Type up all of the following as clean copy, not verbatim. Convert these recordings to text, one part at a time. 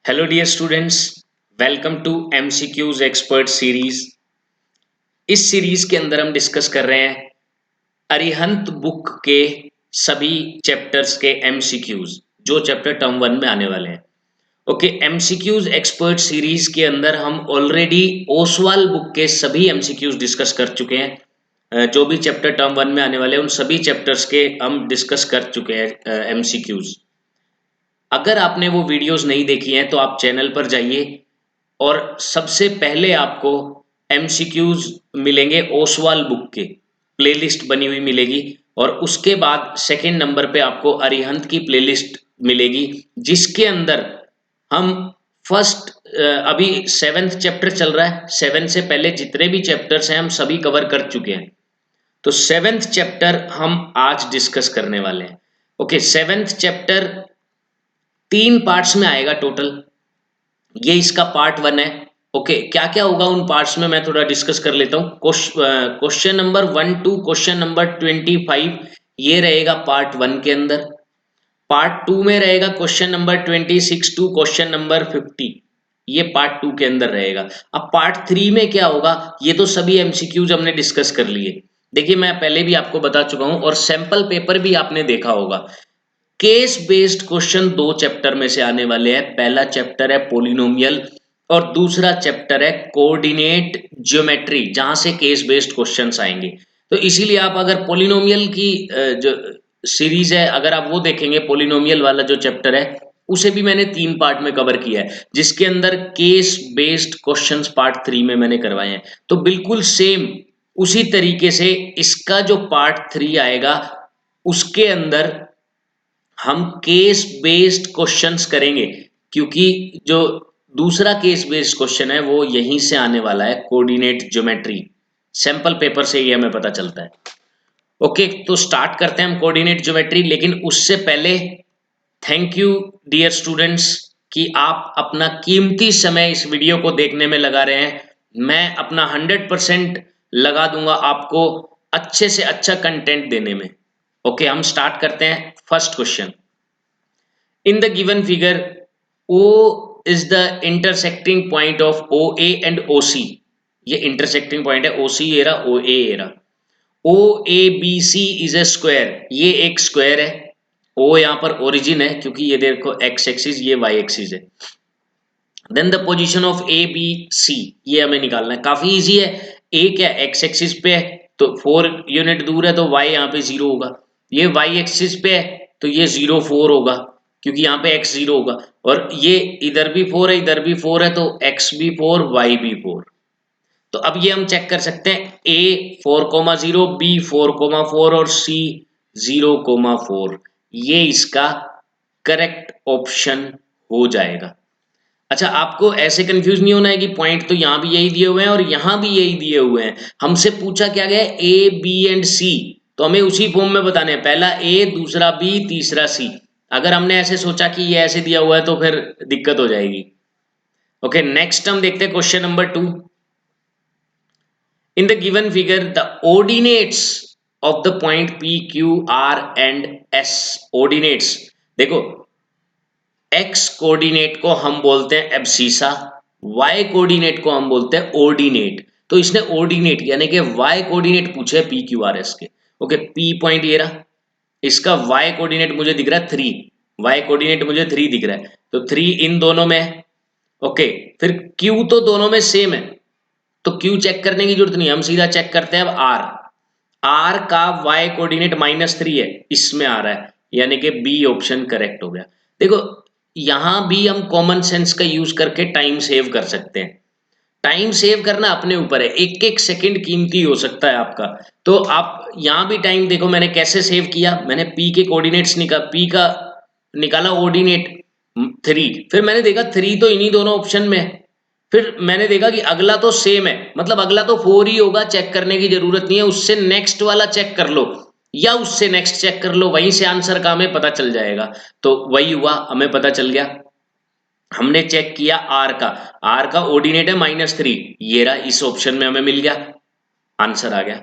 Hello dear students, welcome to MCQs expert series. इस series के अंदर हम डिस्कस कर रहे हैं अरिहंत बुक के सभी चैप्टर्स के एमसीक्यूज जो चैप्टर टर्म 1 में आने वाले हैं। ओके, एमसीक्यूज एक्सपर्ट सीरीज के अंदर हम ऑलरेडी ओसवाल बुक के सभी एमसीक्यूज डिस्कस कर चुके हैं। जो भी चैप्टर टर्म 1 में आने वाले हैं उन सभी चैप्टर्स के हम डिस्कस कर चुके हैं एमसीक्यूज। अगर आपने वो वीडियोस नहीं देखी हैं तो आप चैनल पर जाइए और सबसे पहले आपको एमसीक्यूज मिलेंगे ओसवाल बुक के, प्लेलिस्ट बनी हुई मिलेगी। और उसके बाद सेकंड नंबर पे आपको अरिहंत की प्लेलिस्ट मिलेगी जिसके अंदर हम फर्स्ट अभी 7th चैप्टर चल रहा है। 7 से पहले जितने भी चैप्टर्स हैं हम सभी कवर कर चुके हैं। तो 7th चैप्टर हम आज डिस्कस करने वाले हैं। ओके, 7th चैप्टर 3 पार्ट्स में आएगा टोटल। ये इसका पार्ट 1 है। ओके, क्या क्या होगा उन पार्ट्स में मैं थोड़ा डिस्कस कर लेता हूँ। Question number 1 to question number 25 ये रहेगा पार्ट 1 के अंदर। पार्ट 2 में रहेगा question number 26 to question number 50, ये पार्ट 2 के अंदर रहेगा। अब पार्ट 3 में क्या होगा, ये तो सभी एमसीक्यूज हमने डिस्कस कर लिए। देखिए, मैं पहले भी आपको बता चुका हूं और सैंपल पेपर भी आपने देखा होगा। केस बेस्ड क्वेश्चन दो चैप्टर में से आने वाले हैं। पहला चैप्टर है पॉलिनोमियल और दूसरा चैप्टर है कोऑर्डिनेट ज्योमेट्री, जहां से केस बेस्ड क्वेश्चंस आएंगे। तो इसीलिए आप अगर पॉलिनोमियल की जो सीरीज है, अगर आप वो देखेंगे, पॉलिनोमियल वाला जो चैप्टर है उसे भी मैंने 3 पार्ट में कवर किया है, जिसके अंदर केस बेस्ड क्वेश्चंस पार्ट 3 में मैंने करवाए हैं। तो बिल्कुल सेम उसी तरीके से इसका जो पार्ट 3 आएगा उसके अंदर हम केस बेस्ड क्वेश्चंस करेंगे, क्योंकि जो दूसरा केस बेस्ड क्वेश्चन है वो यहीं से आने वाला है, कोऑर्डिनेट ज्योमेट्री। सैंपल पेपर से ही हमें पता चलता है। ओके, तो स्टार्ट करते हैं हम कोऑर्डिनेट ज्योमेट्री। लेकिन उससे पहले थैंक यू डियर स्टूडेंट्स कि आप अपना कीमती समय इस वीडियो को देखने में लगा रहे हैं। मैं अपना 100% लगा दूंगा आपको अच्छे से अच्छा कंटेंट देने में। ओके, हम स्टार्ट करते हैं। First question, in the given figure, O is the intersecting point of OA and OC। ये intersecting point है, OC ये रहा, OA ये रहा। OABC is a square, ये एक square है। O यहाँ पर origin है क्योंकि ये देखो x एक्सिस, ये y एक्सिस है। Then the position of ABC ये हमें निकालना है, काफी इजी है। A क्या x एक्सिस पे है तो 4 यूनिट दूर है तो y यहाँ पे 0 होगा। ये y एक्सिस पे है तो ये 0 4 होगा क्योंकि यहाँ पे x 0 होगा। और ये इधर भी 4 है, इधर भी 4 है, तो x भी 4 y भी 4। तो अब ये हम चेक कर सकते हैं, A 4,0, B 4,4 और C 0,4, ये इसका करेक्ट ऑप्शन हो जाएगा। अच्छा, आपको ऐसे कंफ्यूज नहीं होना है कि पॉइंट तो यहाँ भी यही दिए हुए हैं और यहाँ भी यही दिए हुए हैं। हमसे पूछा क्या गया है, ए बी एंड सी, तो हमें उसी फॉर्म में बताने हैं, पहला ए, दूसरा बी, तीसरा सी। अगर हमने ऐसे सोचा कि ये ऐसे दिया हुआ है तो फिर दिक्कत हो जाएगी। ओके, नेक्स्ट हम देखते हैं question number 2। In the given figure the ordinates of the point P Q R and S. Ordinates देखो, एक्स कोऑर्डिनेट को हम बोलते हैं एब्सिसा, वाई कोऑर्डिनेट को हम बोलते हैं ऑर्डिनेट। तो इसने ऑर्डिनेट यानी कि वाई कोऑर्डिनेट पूछे पी क्यू आर एस के। ओके, पी पॉइंट ये रहा, इसका वाई कोऑर्डिनेट मुझे दिख रहा है 3, वाई कोऑर्डिनेट मुझे 3 दिख रहा है, तो 3 इन दोनों में है। ओके, फिर क्यू तो दोनों में सेम है तो क्यू चेक करने की जरूरत नहीं, हम सीधा चेक करते हैं। अब आर, आर का वाई कोऑर्डिनेट -3 है, इसमें आ रहा है, यानी कि बी ऑप्शन करेक्ट हो गया। देखो, यहां भी हम कॉमन सेंस का यूज करके टाइम सेव कर सकते हैं। टाइम सेव करना अपने ऊपर है, एक एक सेकंड कीमती हो सकता है आपका। तो आप यहां भी टाइम देखो, मैंने कैसे सेव किया, मैंने पी के कोऑर्डिनेट्स पी का निकाला ऑर्डिनेट 3, फिर मैंने देखा 3 तो इन्हीं दोनों ऑप्शन में है। फिर मैंने देखा कि अगला तो सेम है, मतलब अगला तो 4 ही होगा, चेक करने की जरूरत नहीं है, उससे नेक्स्ट वाला चेक कर लो या उससे नेक्स्ट चेक कर लो, वहीं से आंसर का हमें पता चल जाएगा। तो वही हुआ, हमें पता चल गया। हमने चेक किया आर का, आर का ऑर्डिनेट है -3, ये रहा, इस ऑप्शन में हमें मिल गया, आंसर आ गया।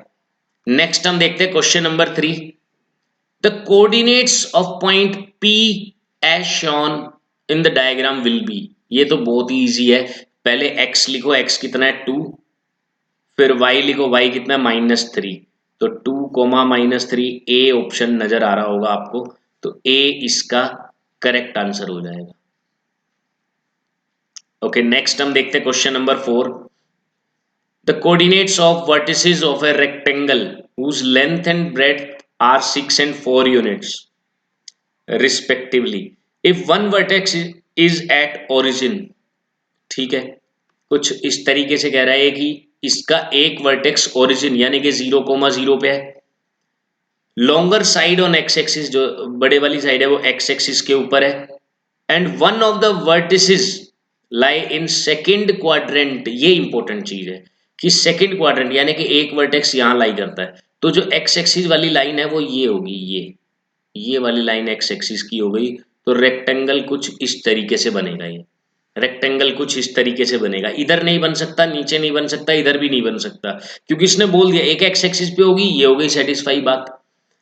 नेक्स्ट हम देखते हैं question number 3। The coordinates of point P as shown in the diagram will be. ये तो बहुत ही ईजी है। पहले x लिखो, x कितना है 2, फिर y लिखो, y कितना है -3। तो 2, -3 ए ऑप्शन नजर आ रहा होगा आपको, तो ए इसका करेक्ट आंसर हो जाएगा। ओके, नेक्स्ट हम देखते हैं question number 4। The coordinates of vertices of a rectangle whose length and breadth are 6 and 4 units respectively if one vertex is at origin। ठीक है, कुछ इस तरीके से कह रहा है कि इसका एक वर्टेक्स ओरिजिन यानी कि 0,0 पे है, longer side on x axis, जो बड़े वाली साइड है वो एक्स एक्सिस के ऊपर है, and one of the vertices lie in second quadrant. ये इंपॉर्टेंट चीज है कि सेकंड क्वाड्रेंट यानी कि एक वर्टेक्स यहां लाई करता है, तो जो एक्स एक्सिस वाली लाइन है वो ये होगी, ये वाली लाइन एक्स एक्सिस की हो गई। तो रेक्टेंगल कुछ इस तरीके से बनेगा, ये रेक्टेंगल कुछ इस तरीके से बनेगा। इधर नहीं बन सकता, नीचे नहीं बन सकता, इधर भी नहीं बन सकता, क्योंकि इसने बोल दिया एक एक्स एक्सिस पे होगी, ये हो गई सेटिस्फाई बात।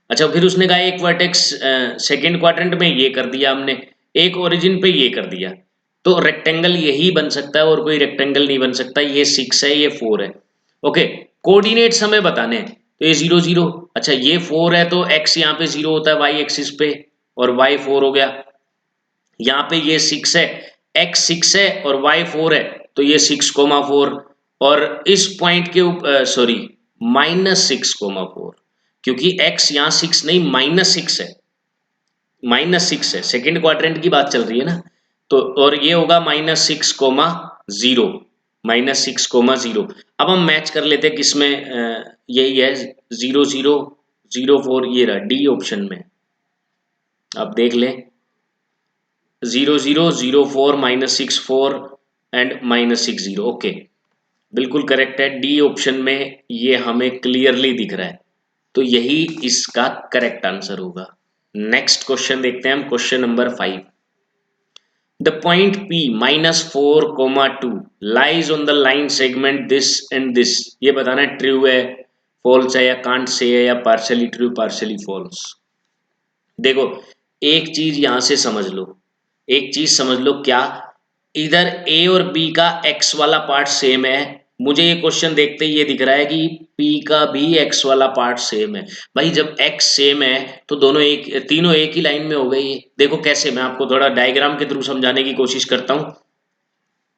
अच्छा, फिर उसने कहा एक वर्टेक्स सेकंड क्वाड्रेंट में, ये कर दिया हमने, एक ओरिजिन पे ये कर दिया, तो रेक्टेंगल यही बन सकता है और कोई रेक्टेंगल नहीं बन सकता। ये 6 है, ये 4 है। ओके, कोऑर्डिनेट्स हमें बताने हैं, तो ये 0 0। अच्छा, ये 4 है तो x यहाँ पे 0 होता है y एक्सिस पे, और y 4 हो गया। यहाँ पे ये 6 है, x 6 है और y 4 है, तो ये 6,4। और इस पॉइंट के ऊपर सॉरी -6,4, क्योंकि x यहाँ 6 नहीं -6 है, -6 है, सेकेंड क्वाड्रेंट की बात चल रही है ना। तो और ये होगा -6,0, -6,0। अब हम मैच कर लेते हैं किसमें, यही है 0 0 0 4, ये रहा डी ऑप्शन में। आप देख लें 0 0 0 4 -6 4 एंड -6 0। ओके, बिल्कुल करेक्ट है, डी ऑप्शन में ये हमें क्लियरली दिख रहा है, तो यही इसका करेक्ट आंसर होगा। नेक्स्ट क्वेश्चन देखते हैं हम, question number 5। The point P -4, 2 lies on the line segment this and this. ये बताना है ट्रू है, फॉल्स है, या कांट से है, या पार्शली ट्रू पार्शली फॉल्स। देखो, एक चीज यहां से समझ लो, एक चीज समझ लो, क्या इधर ए और बी का एक्स वाला पार्ट सेम है? मुझे ये क्वेश्चन देखते ही ये दिख रहा है कि पी का भी एक्स वाला पार्ट सेम है। भाई जब एक्स सेम है तो दोनों एक, तीनों एक ही लाइन में हो गई। देखो कैसे, मैं आपको थोड़ा डायग्राम के थ्रू समझाने की कोशिश करता हूँ,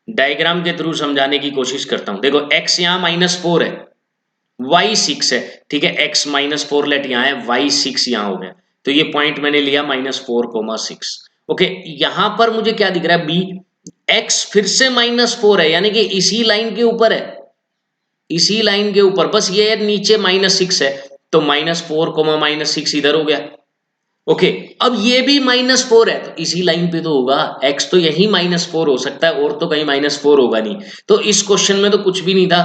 डायग्राम के थ्रू समझाने की कोशिश करता हूँ। देखो एक्स यहाँ -4 है, y 6 है, ठीक है, x -4 लेट यहाँ है, y 6 यहाँ हो गया, तो ये पॉइंट मैंने लिया -4,6। ओके, यहां पर मुझे क्या दिख रहा है, b x फिर से -4 है, यानी कि इसी लाइन के ऊपर है, इसी लाइन के ऊपर, बस ये नीचे -6 है, तो -4, -6 इधर हो गया। ओके, अब ये भी -4 है, तो इसी लाइन पे तो होगा, x तो यही -4 हो सकता है, और तो कहीं -4 होगा नहीं। तो इस क्वेश्चन में तो कुछ भी नहीं था,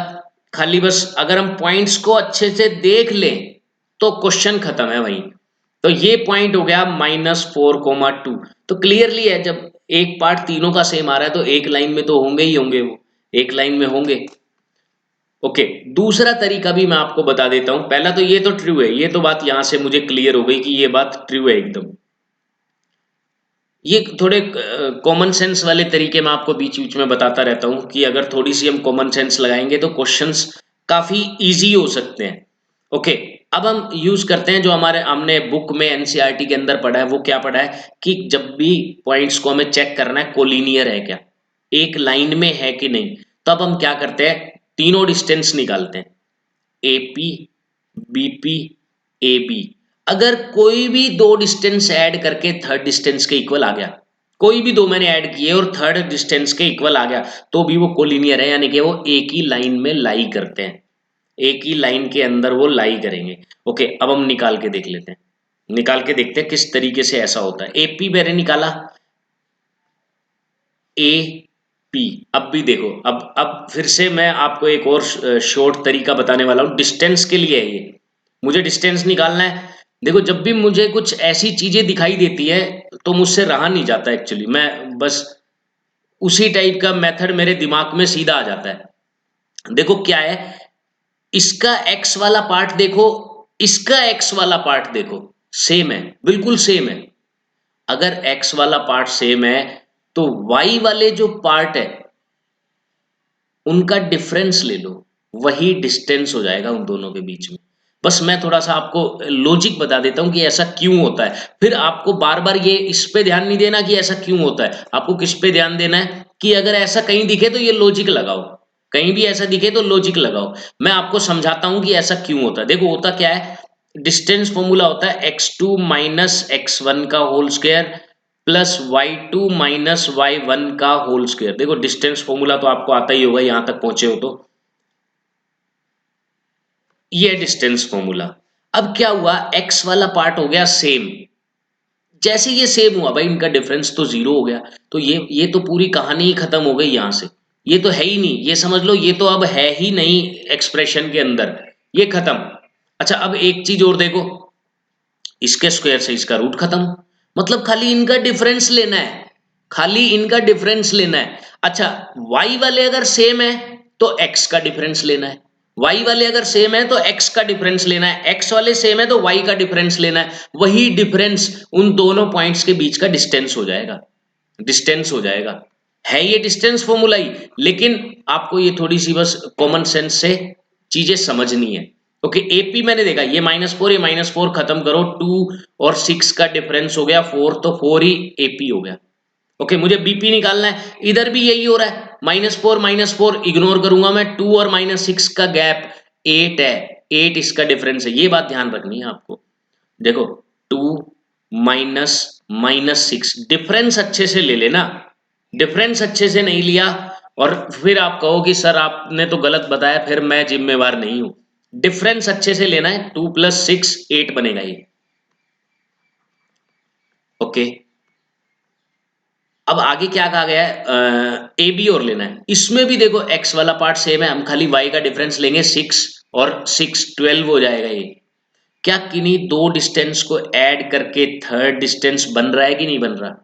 खाली बस अगर हम पॉइंट्स को अच्छे से देख लें तो क्वेश्चन खत्म है वहीं। तो ये पॉइंट हो गया -4,2। तो क्लियरली है, जब एक पार्ट तीनों का सेम आ रहा है तो एक लाइन में तो होंगे ही होंगे, वो एक लाइन में होंगे। ओके, दूसरा तरीका भी मैं आपको बता देता हूं। पहला तो ये तो ट्रू है, ये तो बात यहां से मुझे क्लियर हो गई कि ये बात ट्रू है एकदम। ये थोड़े कॉमन सेंस वाले तरीके मैं आपको बीच बीच में बताता रहता हूं कि अगर थोड़ी सी हम कॉमन सेंस लगाएंगे तो क्वेश्चंस काफी इजी हो सकते हैं। ओके, अब हम यूज करते हैं जो हमारे हमने बुक में एनसीईआरटी के अंदर पढ़ा है। वो क्या पढ़ा है कि जब भी पॉइंट्स को हमें चेक करना है कोलिनियर है क्या, एक लाइन में है कि नहीं, तब हम क्या करते हैं, तीनों डिस्टेंस निकालते हैं, एपी, बीपी, एबी। अगर कोई भी दो डिस्टेंस ऐड करके थर्ड डिस्टेंस के इक्वल आ गया, कोई भी दो मैंने ऐड किए और थर्ड डिस्टेंस के इक्वल आ गया, तो भी वो कोलिनियर है, यानी कि वो एक ही लाइन में लाई करते हैं, एक ही लाइन के अंदर वो लाई करेंगे। ओके, अब हम निकाल के देख लेते हैं, निकाल के देखते हैं किस तरीके से ऐसा होता है। एपी मैंने निकाला, ए पी। अब भी देखो, अब फिर से मैं आपको एक और शॉर्ट तरीका बताने वाला हूं, डिस्टेंस के लिए है ये, मुझे डिस्टेंस निकालना है। देखो, जब भी मुझे कुछ ऐसी चीजें दिखाई देती है तो मुझसे रहा नहीं जाता, एक्चुअली मैं बस उसी टाइप का मेथड मेरे दिमाग में सीधा आ जाता है। देखो क्या है, इसका एक्स वाला पार्ट देखो, इसका एक्स वाला पार्ट देखो, सेम है, बिल्कुल सेम है। अगर एक्स वाला पार्ट सेम है तो y वाले जो पार्ट है उनका डिफरेंस ले लो, वही डिस्टेंस हो जाएगा उन दोनों के बीच में। बस मैं थोड़ा सा आपको लॉजिक बता देता हूं कि ऐसा क्यों होता है, फिर आपको बार बार ये इस पे ध्यान नहीं देना कि ऐसा क्यों होता है, आपको किस पे ध्यान देना है कि अगर ऐसा कहीं दिखे तो ये लॉजिक लगाओ, कहीं भी ऐसा दिखे तो लॉजिक लगाओ। मैं आपको समझाता हूं कि ऐसा क्यों होता है। देखो होता क्या है, डिस्टेंस फॉर्मूला होता है x2 माइनस x1 का whole square plus y2 minus y1 का होल स्क्वायर। देखो डिस्टेंस फॉर्मूला तो आपको आता ही होगा, यहां तक पहुंचे हो तो ये डिस्टेंस फॉर्मूला। अब क्या हुआ, x वाला पार्ट हो गया सेम, जैसे ये सेम हुआ भाई इनका डिफरेंस तो जीरो हो गया, तो ये तो पूरी कहानी ही खत्म हो गई यहां से, ये तो है ही नहीं, ये समझ लो ये तो अब है ही नहीं एक्सप्रेशन के अंदर, ये खत्म। अच्छा अब एक चीज और देखो, इसके स्क्वायर से इसका रूट खत्म, मतलब खाली इनका डिफरेंस लेना है, खाली इनका डिफरेंस लेना है। अच्छा y वाले अगर सेम है तो x का डिफरेंस लेना है, y वाले अगर सेम है तो x का डिफरेंस लेना है, x वाले सेम है तो y का डिफरेंस लेना है, वही डिफरेंस उन दोनों पॉइंट्स के बीच का डिस्टेंस हो जाएगा, डिस्टेंस हो जाएगा। है ये डिस्टेंस फॉर्मूला ही, लेकिन आपको ये थोड़ी सी बस कॉमन सेंस से चीजें समझनी है। ओके एपी मैंने देखा, ये -4 ये -4 खत्म करो, 2 और 6 का डिफरेंस हो गया 4, तो 4 ही एपी हो गया। ओके मुझे बीपी निकालना है, इधर भी यही हो रहा है, -4 इग्नोर करूंगा मैं, 2 और -6 का गैप 8 है, 8 इसका डिफरेंस है, ये बात ध्यान रखनी है आपको। देखो 2 माइनस -6, डिफरेंस अच्छे से ले लेना, डिफरेंस अच्छे से नहीं लिया और फिर आप कहो कि सर आपने तो गलत बताया, फिर मैं जिम्मेवार नहीं हूं। डिफरेंस अच्छे से लेना है, 2 + 6 8 बनेगा ये। ओके अब आगे क्या कहा गया है, ए बी और लेना है, इसमें भी देखो एक्स वाला पार्ट सेम है, हम खाली वाई का डिफरेंस लेंगे 6 और 6 12 हो जाएगा ये। क्या किन्हीं दो डिस्टेंस को ऐड करके थर्ड डिस्टेंस बन रहा है कि नहीं बन रहा,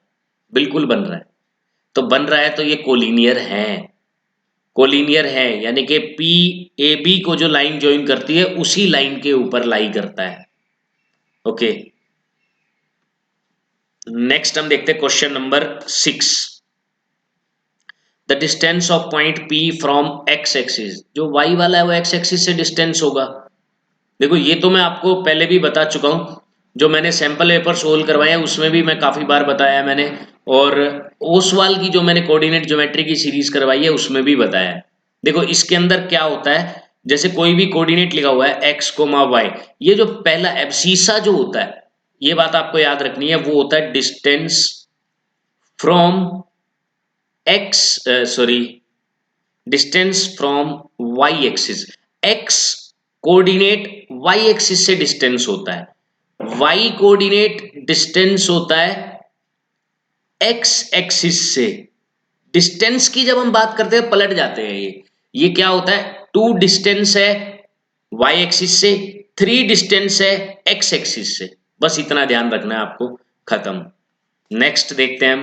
बिल्कुल बन रहा है। तो बन रहा है तो ये कोलिनियर है, कोलिनियर है, यानी कि पी ए बी को जो लाइन ज्वाइन करती है उसी लाइन के ऊपर लाई करता है। ओके नेक्स्ट हम देखते हैं question number 6, the distance of point P from x axis, जो y वाला है वो x एक्सिस से डिस्टेंस होगा। देखो ये तो मैं आपको पहले भी बता चुका हूं, जो मैंने सैंपल पेपर सोल्व करवाए हैं उसमें भी मैं काफी बार बताया है मैंने, और ओसवाल की जो मैंने कोऑर्डिनेट ज्योमेट्री की सीरीज करवाई है उसमें भी बताया है। देखो इसके अंदर क्या होता है, जैसे कोई भी कोऑर्डिनेट लिखा हुआ है x, y, ये जो पहला एब्सीसा जो होता है, ये बात आपको याद रखनी है, वो होता है distance from x, sorry distance from y axis, x coordinate y axis से डिस्टेंस होता है, y कोऑर्डिनेट डिस्टेंस होता है x एक्सिस से। डिस्टेंस की जब हम बात करते हैं पलट जाते हैं, ये क्या होता है, 2 डिस्टेंस है y एक्सिस से, 3 डिस्टेंस है x एक्सिस से, बस इतना ध्यान रखना है आपको, खत्म। नेक्स्ट देखते हैं हम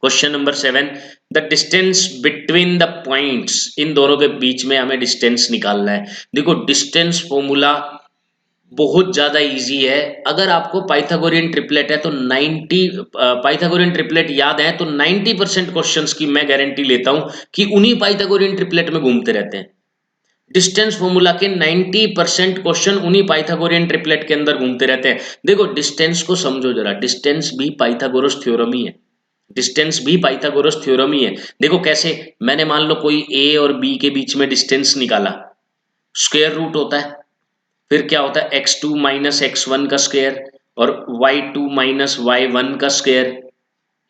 question number 7, the distance between the points, इन दोनों के बीच में हमें डिस्टेंस निकालना है। देखो डिस्टेंस फॉर्मूला बहुत ज्यादा इजी है, अगर आपको पाइथागोरियन ट्रिपलेट है तो 90 पाइथागोरियन ट्रिपलेट याद है तो 90% क्वेश्चंस की मैं गारंटी लेता हूं कि उन्हीं पाइथागोरियन ट्रिपलेट में घूमते रहते हैं। डिस्टेंस फॉर्मूला के 90% क्वेश्चन उन्हीं पाइथागोरियन ट्रिपलेट के अंदर घूमते रहते हैं। देखो डिस्टेंस को समझो जरा, डिस्टेंस भी पाइथागोरस थ्योरम ही है, डिस्टेंस भी पाइथागोरस थ्योरम ही है। देखो कैसे, मैंने मान लो कोई ए और बी के बीच में डिस्टेंस निकाला, स्क्वायर रूट होता है, फिर क्या होता है x2 माइनस x1 का स्क्वायर और y2 माइनस y1 का स्क्वायर,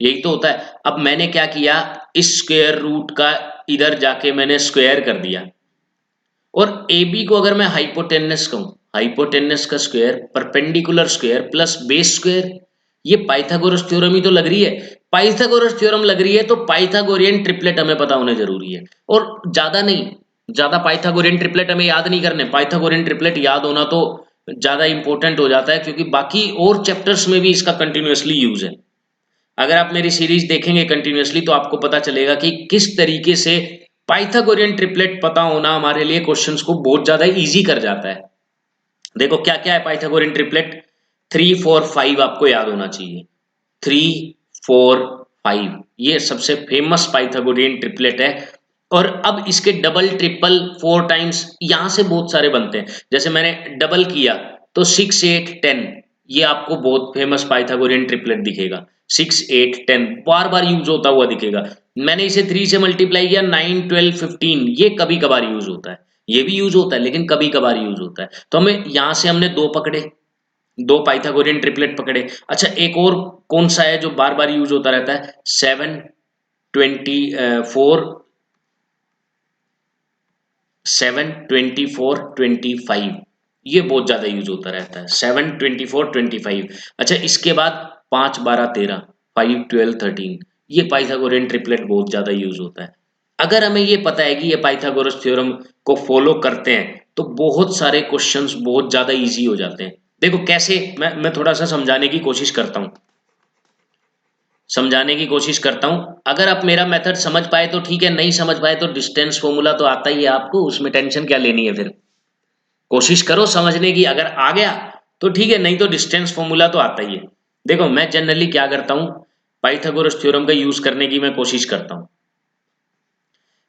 यही तो होता है। अब मैंने क्या किया, इस स्क्वायर रूट का इधर जाके मैंने स्क्वायर कर दिया, और ए बी को अगर मैं हाइपोटेनस कहूं, हाइपोटेनस का square perpendicular square plus base square, ये पाइथागोरस थ्योरम ही तो लग रही है। पाइथागोरस थ्योरम लग रही है तो पाइथागोरियन ट्रिपलेट हमें पता होने जरूरी है, और ज्यादा नहीं, ज्यादा पाइथागोरियन ट्रिपलेट हमें याद नहीं करने, पाइथागोरियन ट्रिपलेट याद होना तो ज्यादा इंपॉर्टेंट हो जाता है, क्योंकि बाकी और चैप्टर्स में भी इसका कंटिन्यूअसली यूज है। अगर आप मेरी सीरीज देखेंगे कंटिन्यूअसली तो आपको पता चलेगा कि किस तरीके से पाइथागोरियन ट्रिपलेट पता होना हमारे लिए क्वेश्चंस को बहुत ज्यादा इजी कर जाता है। देखो क्या क्या है पाइथागोरियन ट्रिपलेट, 3 4 5 आपको याद होना चाहिए, 3 4 5। ये सबसे फेमस पाइथागोरियन ट्रिपलेट है। और अब इसके डबल ट्रिपल 4 टाइम्स यहां से बहुत सारे बनते हैं। जैसे मैंने डबल किया तो 6 8 10, ये आपको बहुत फेमस पाइथागोरियन ट्रिपलेट दिखेगा। 6 8 10 बार बार यूज होता हुआ दिखेगा। मैंने इसे 3 से मल्टीप्लाई किया 9 12 15, ये कभी कभार यूज होता है, ये भी यूज होता है लेकिन कभी कभार यूज होता है। तो हमें यहां से हमने दो पकड़े, दो पाइथागोरियन ट्रिपलेट पकड़े। अच्छा एक और कौन सा है जो बार बार यूज होता रहता है? 7 24 7 24 25, ये बहुत ज्यादा यूज होता रहता है। 7 24 25। अच्छा इसके बाद 5 12 13, 5 12 13, ये पाइथागोरियन ट्रिपलेट बहुत ज्यादा यूज होता है। अगर हमें ये पता है कि ये पाइथागोरस थ्योरम को फॉलो करते हैं तो बहुत सारे क्वेश्चंस बहुत ज्यादा इजी हो जाते हैं। देखो कैसे, मैं थोड़ा सा समझाने की कोशिश करता हूं, समझाने की कोशिश करता हूं। अगर आप मेरा मेथड समझ पाए तो ठीक है, नहीं समझ पाए तो डिस्टेंस फॉर्मूला तो आता ही है आपको, उसमें टेंशन क्या लेनी है। फिर कोशिश करो समझने की, अगर आ गया तो ठीक है, नहीं तो डिस्टेंस फॉर्मूला तो आता ही है। देखो मैं जनरली क्या करता हूं, पाइथागोरस थ्योरम का यूज करने की मैं कोशिश करता हूं।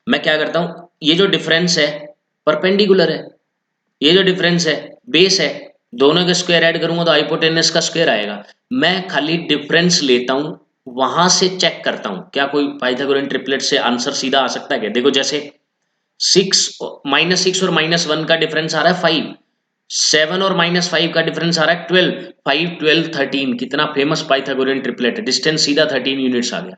मैं क्या करता हूं, ये जो डिफरेंस है परपेंडिकुलर है, ये जो डिफरेंस है बेस है, दोनों के स्क्वायर ऐड करूंगा तो हाइपोटेनस का स्क्वायर आएगा। मैं खाली डिफरेंस लेता हूं, वहां से चेक करता हूं क्या कोई पाइथागोरियन ट्रिपलेट से आंसर सीधा आ सकता है क्या। देखो जैसे 6 -6 और -1 का डिफरेंस आ रहा है 5, 7 और -5 का डिफरेंस आ रहा है 12, 5 12 13, कितना फेमस पाइथागोरियन ट्रिपलेट है। डिस्टेंस सीधा 13 यूनिट्स आ गया,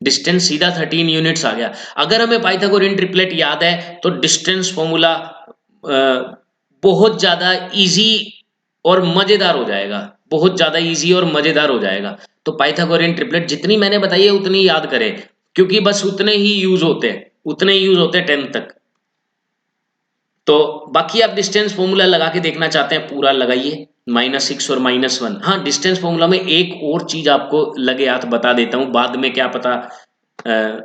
डिस्टेंस सीधा 13 यूनिट्स आ गया। अगर हमें पाइथागोरियन ट्रिपलेट याद है तो डिस्टेंस फॉर्मूला बहुत ज्यादा इजी और मजेदार हो जाएगा, बहुत ज्यादा इजी और मजेदार हो जाएगा। तो पाइथागोरियन ट्रिपलेट जितनी मैंने बताई है उतनी याद करें, क्योंकि बस उतने ही यूज होते हैं, उतने ही यूज होते हैं 10th तक। तो बाकी आप डिस्टेंस फॉर्मूला लगा के देखना चाहते हैं पूरा लगाइए, -6 और -1। हाँ डिस्टेंस फॉर्मूला में एक और चीज आपको लगे हाथ बता देता हूं, बाद में क्या पता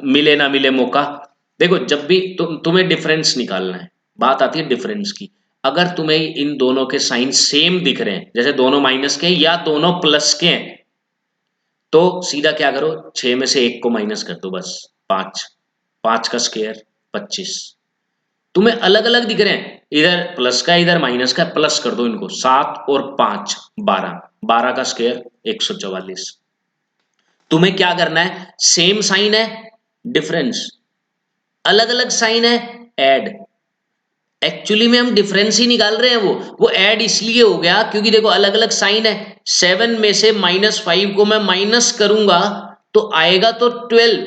मिले ना मिले मौका। देखो जब भी तुम्हें डिफरेंस निकालना है, बात आती है डिफरेंस की। अगर तुम्हें इन दोनों के साइन सेम दिख रहे हैं, जैसे दोनों माइनस के हैं या दोनों प्लस के हैं, तो सीधा क्या करो, 6 में से 1 को माइनस कर दो बस। 5, 5 का स्क्वायर 25। तुम्हें अलग अलग दिख रहे हैं, इधर प्लस का इधर माइनस का, प्लस कर दो इनको। 7 और 5 12, 12 का स्क्वायर 144। तुम्हें क्या करना है, सेम साइन है डिफरेंस, अलग अलग साइन है ऐड। एक्चुअली में हम डिफरेंस ही निकाल रहे हैं, वो ऐड इसलिए हो गया क्योंकि देखो अलग अलग साइन है। 7 में से -5 को मैं माइनस करूंगा तो आएगा तो 12,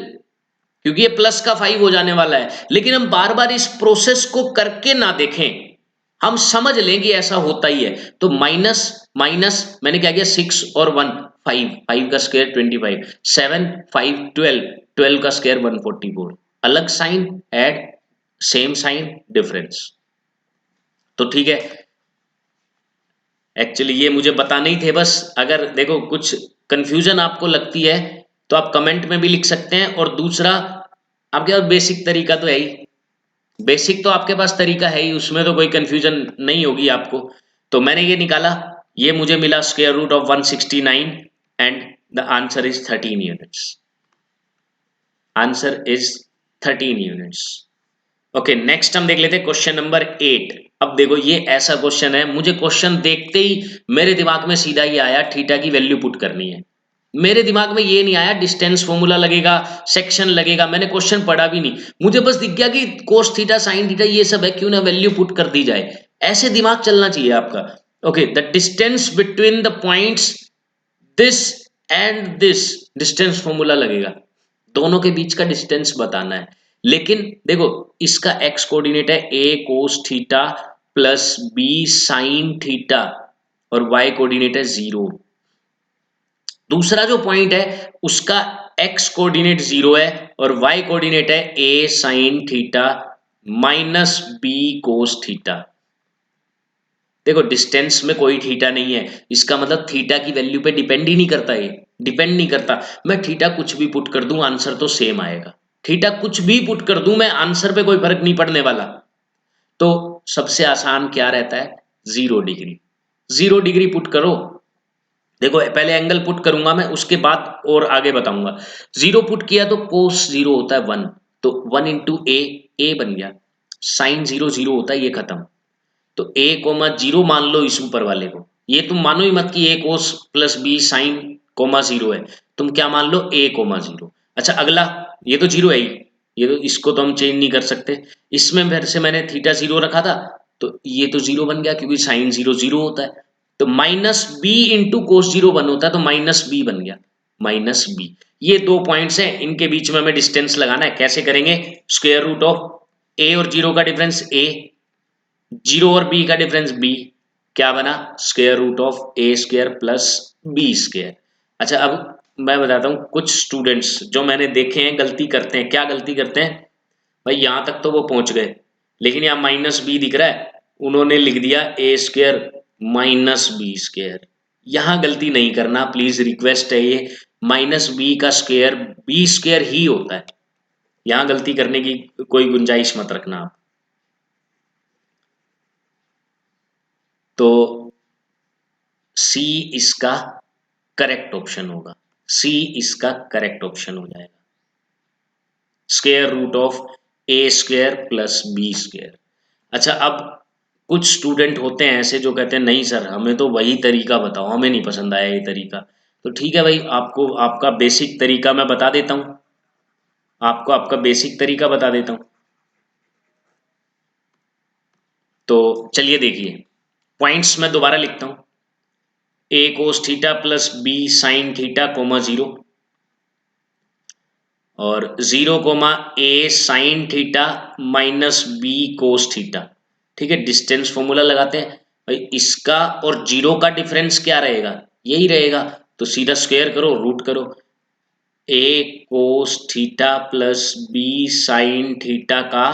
क्योंकि ये प्लस का 5 हो जाने वाला है। लेकिन हम बार बार इस प्रोसेस को करके ना देखें, हम समझ लें कि ऐसा होता ही है। तो माइनस माइनस मैंने क्या किया, 6 और 1 5, 5 का स्क्वायर 25, 7 5 12, 12 का स्क्वायर 144। अलग sign add, same sign difference. तो ठीक है, एक्चुअली ये मुझे बताने ही थे बस। अगर देखो कुछ कंफ्यूजन आपको लगती है तो आप कमेंट में भी लिख सकते हैं। और दूसरा, आपके पास बेसिक तरीका तो है ही, बेसिक तो आपके पास तरीका है ही, उसमें तो कोई कंफ्यूजन नहीं होगी आपको। तो मैंने ये निकाला, ये मुझे मिला square root of 169 and the answer is 13 units. Answer is 13 units. Okay next हम देख लेते हैं क्वेश्चन नंबर 8। अब देखो ये ऐसा क्वेश्चन है, मुझे क्वेश्चन देखते ही मेरे दिमाग में सीधा ही आया थीटा की वैल्यू पुट करनी है। मेरे दिमाग में ये नहीं आया डिस्टेंस फॉर्मूला लगेगा, सेक्शन लगेगा, मैंने क्वेश्चन पढ़ा भी नहीं। मुझे बस दिख गया कि कोस थीटा साइन थीटा ये सब है, क्यों ना वैल्यू पुट कर दी जाए। ऐसे दिमाग चलना चाहिए आपका। Okay the distance between the points this and this, distance formula लगेगा, दोनों के बीच का डिस्टेंस बताना है। लेकिन देखो इसका एक्स कोऑर्डिनेट है a cos theta plus b sin theta और y कोऑर्डिनेट है 0। दूसरा जो पॉइंट है उसका x कोऑर्डिनेट 0 है और y कोऑर्डिनेट है a sin theta minus b cos theta. देखो डिस्टेंस में कोई थीटा नहीं है, इसका मतलब थीटा की वैल्यू पे डिपेंड ही नहीं करता, ये डिपेंड नहीं करता। मैं थीटा कुछ भी पुट कर दूं आंसर तो सेम आएगा, थीटा कुछ भी पुट कर दूं मैं आंसर पे कोई फर्क नहीं पड़ने वाला। तो सबसे आसान क्या रहता है, 0 डिग्री। 0 डिग्री पुट करो, देखो पहले एंगल पुट करूंगा मैं, उसके बाद और आगे बताऊंगा। 0 पुट किया तो कोस 0 होता है 1, तो 1 इंटू ए बन गया। साइन 0 0 होता है, ये खत्म। तो a कोमा 0 मान लो इस ऊपर वाले को, ये तुम मानो ही मत कि a cos plus B sine comma 0 है, तुम क्या मान लो a कोमा 0। अच्छा अगला, ये तो 0 है ही, ये तो इसको तो हम चेंज नहीं कर सकते। इसमें फिर से मैंने थीटा 0 रखा था, तो ये तो 0 बन गया क्योंकि साइन 0 0 होता है। तो माइनस बी इंटू कोस 0 1 होता है, तो माइनस बी बन गया, माइनस बी। ये दो पॉइंट्स हैं, इनके बीच में हमें डिस्टेंस लगाना है। कैसे करेंगे? स्क्वायर रूट ऑफ a और 0 का डिफरेंस a, 0 और b का डिफरेंस b, क्या बना? Square root of A square plus B square. अच्छा अब मैं बताता हूँ, कुछ स्टूडेंट्स जो मैंने देखे हैं गलती करते हैं। क्या गलती करते हैं भाई? यहां तक तो वो पहुंच गए, लेकिन यहाँ माइनस बी दिख रहा है, उन्होंने लिख दिया ए स्क्वायर माइनस बी स्क्वायर। यहां गलती नहीं करना प्लीज, रिक्वेस्ट है ये। माइनस बी का स्क्वायर बी स्क्वायर ही होता है, यहां गलती करने की कोई गुंजाइश मत रखना आप। तो सी इसका करेक्ट ऑप्शन होगा, सी इसका करेक्ट ऑप्शन हो जाएगा, square root of A square plus B square. अच्छा अब कुछ स्टूडेंट होते हैं ऐसे जो कहते हैं नहीं सर हमें तो वही तरीका बताओ, हमें नहीं पसंद आया ये तरीका। तो ठीक है भाई, आपको आपका बेसिक तरीका मैं बता देता हूँ, आपको आपका बेसिक तरीका बता देता हूँ। तो चलिए देखिए, पॉइंट्स मैं दोबारा लिखता हूँ। A cos theta plus B sine theta comma 0, और 0 comma A sine theta minus B cos theta. ठीक है, डिस्टेंस फॉर्मूला लगाते हैं भाई, इसका और 0 का डिफरेंस क्या रहेगा? यही रहेगा, तो सीधा स्क्वायर करो, रूट करो। A cos theta plus B sine theta का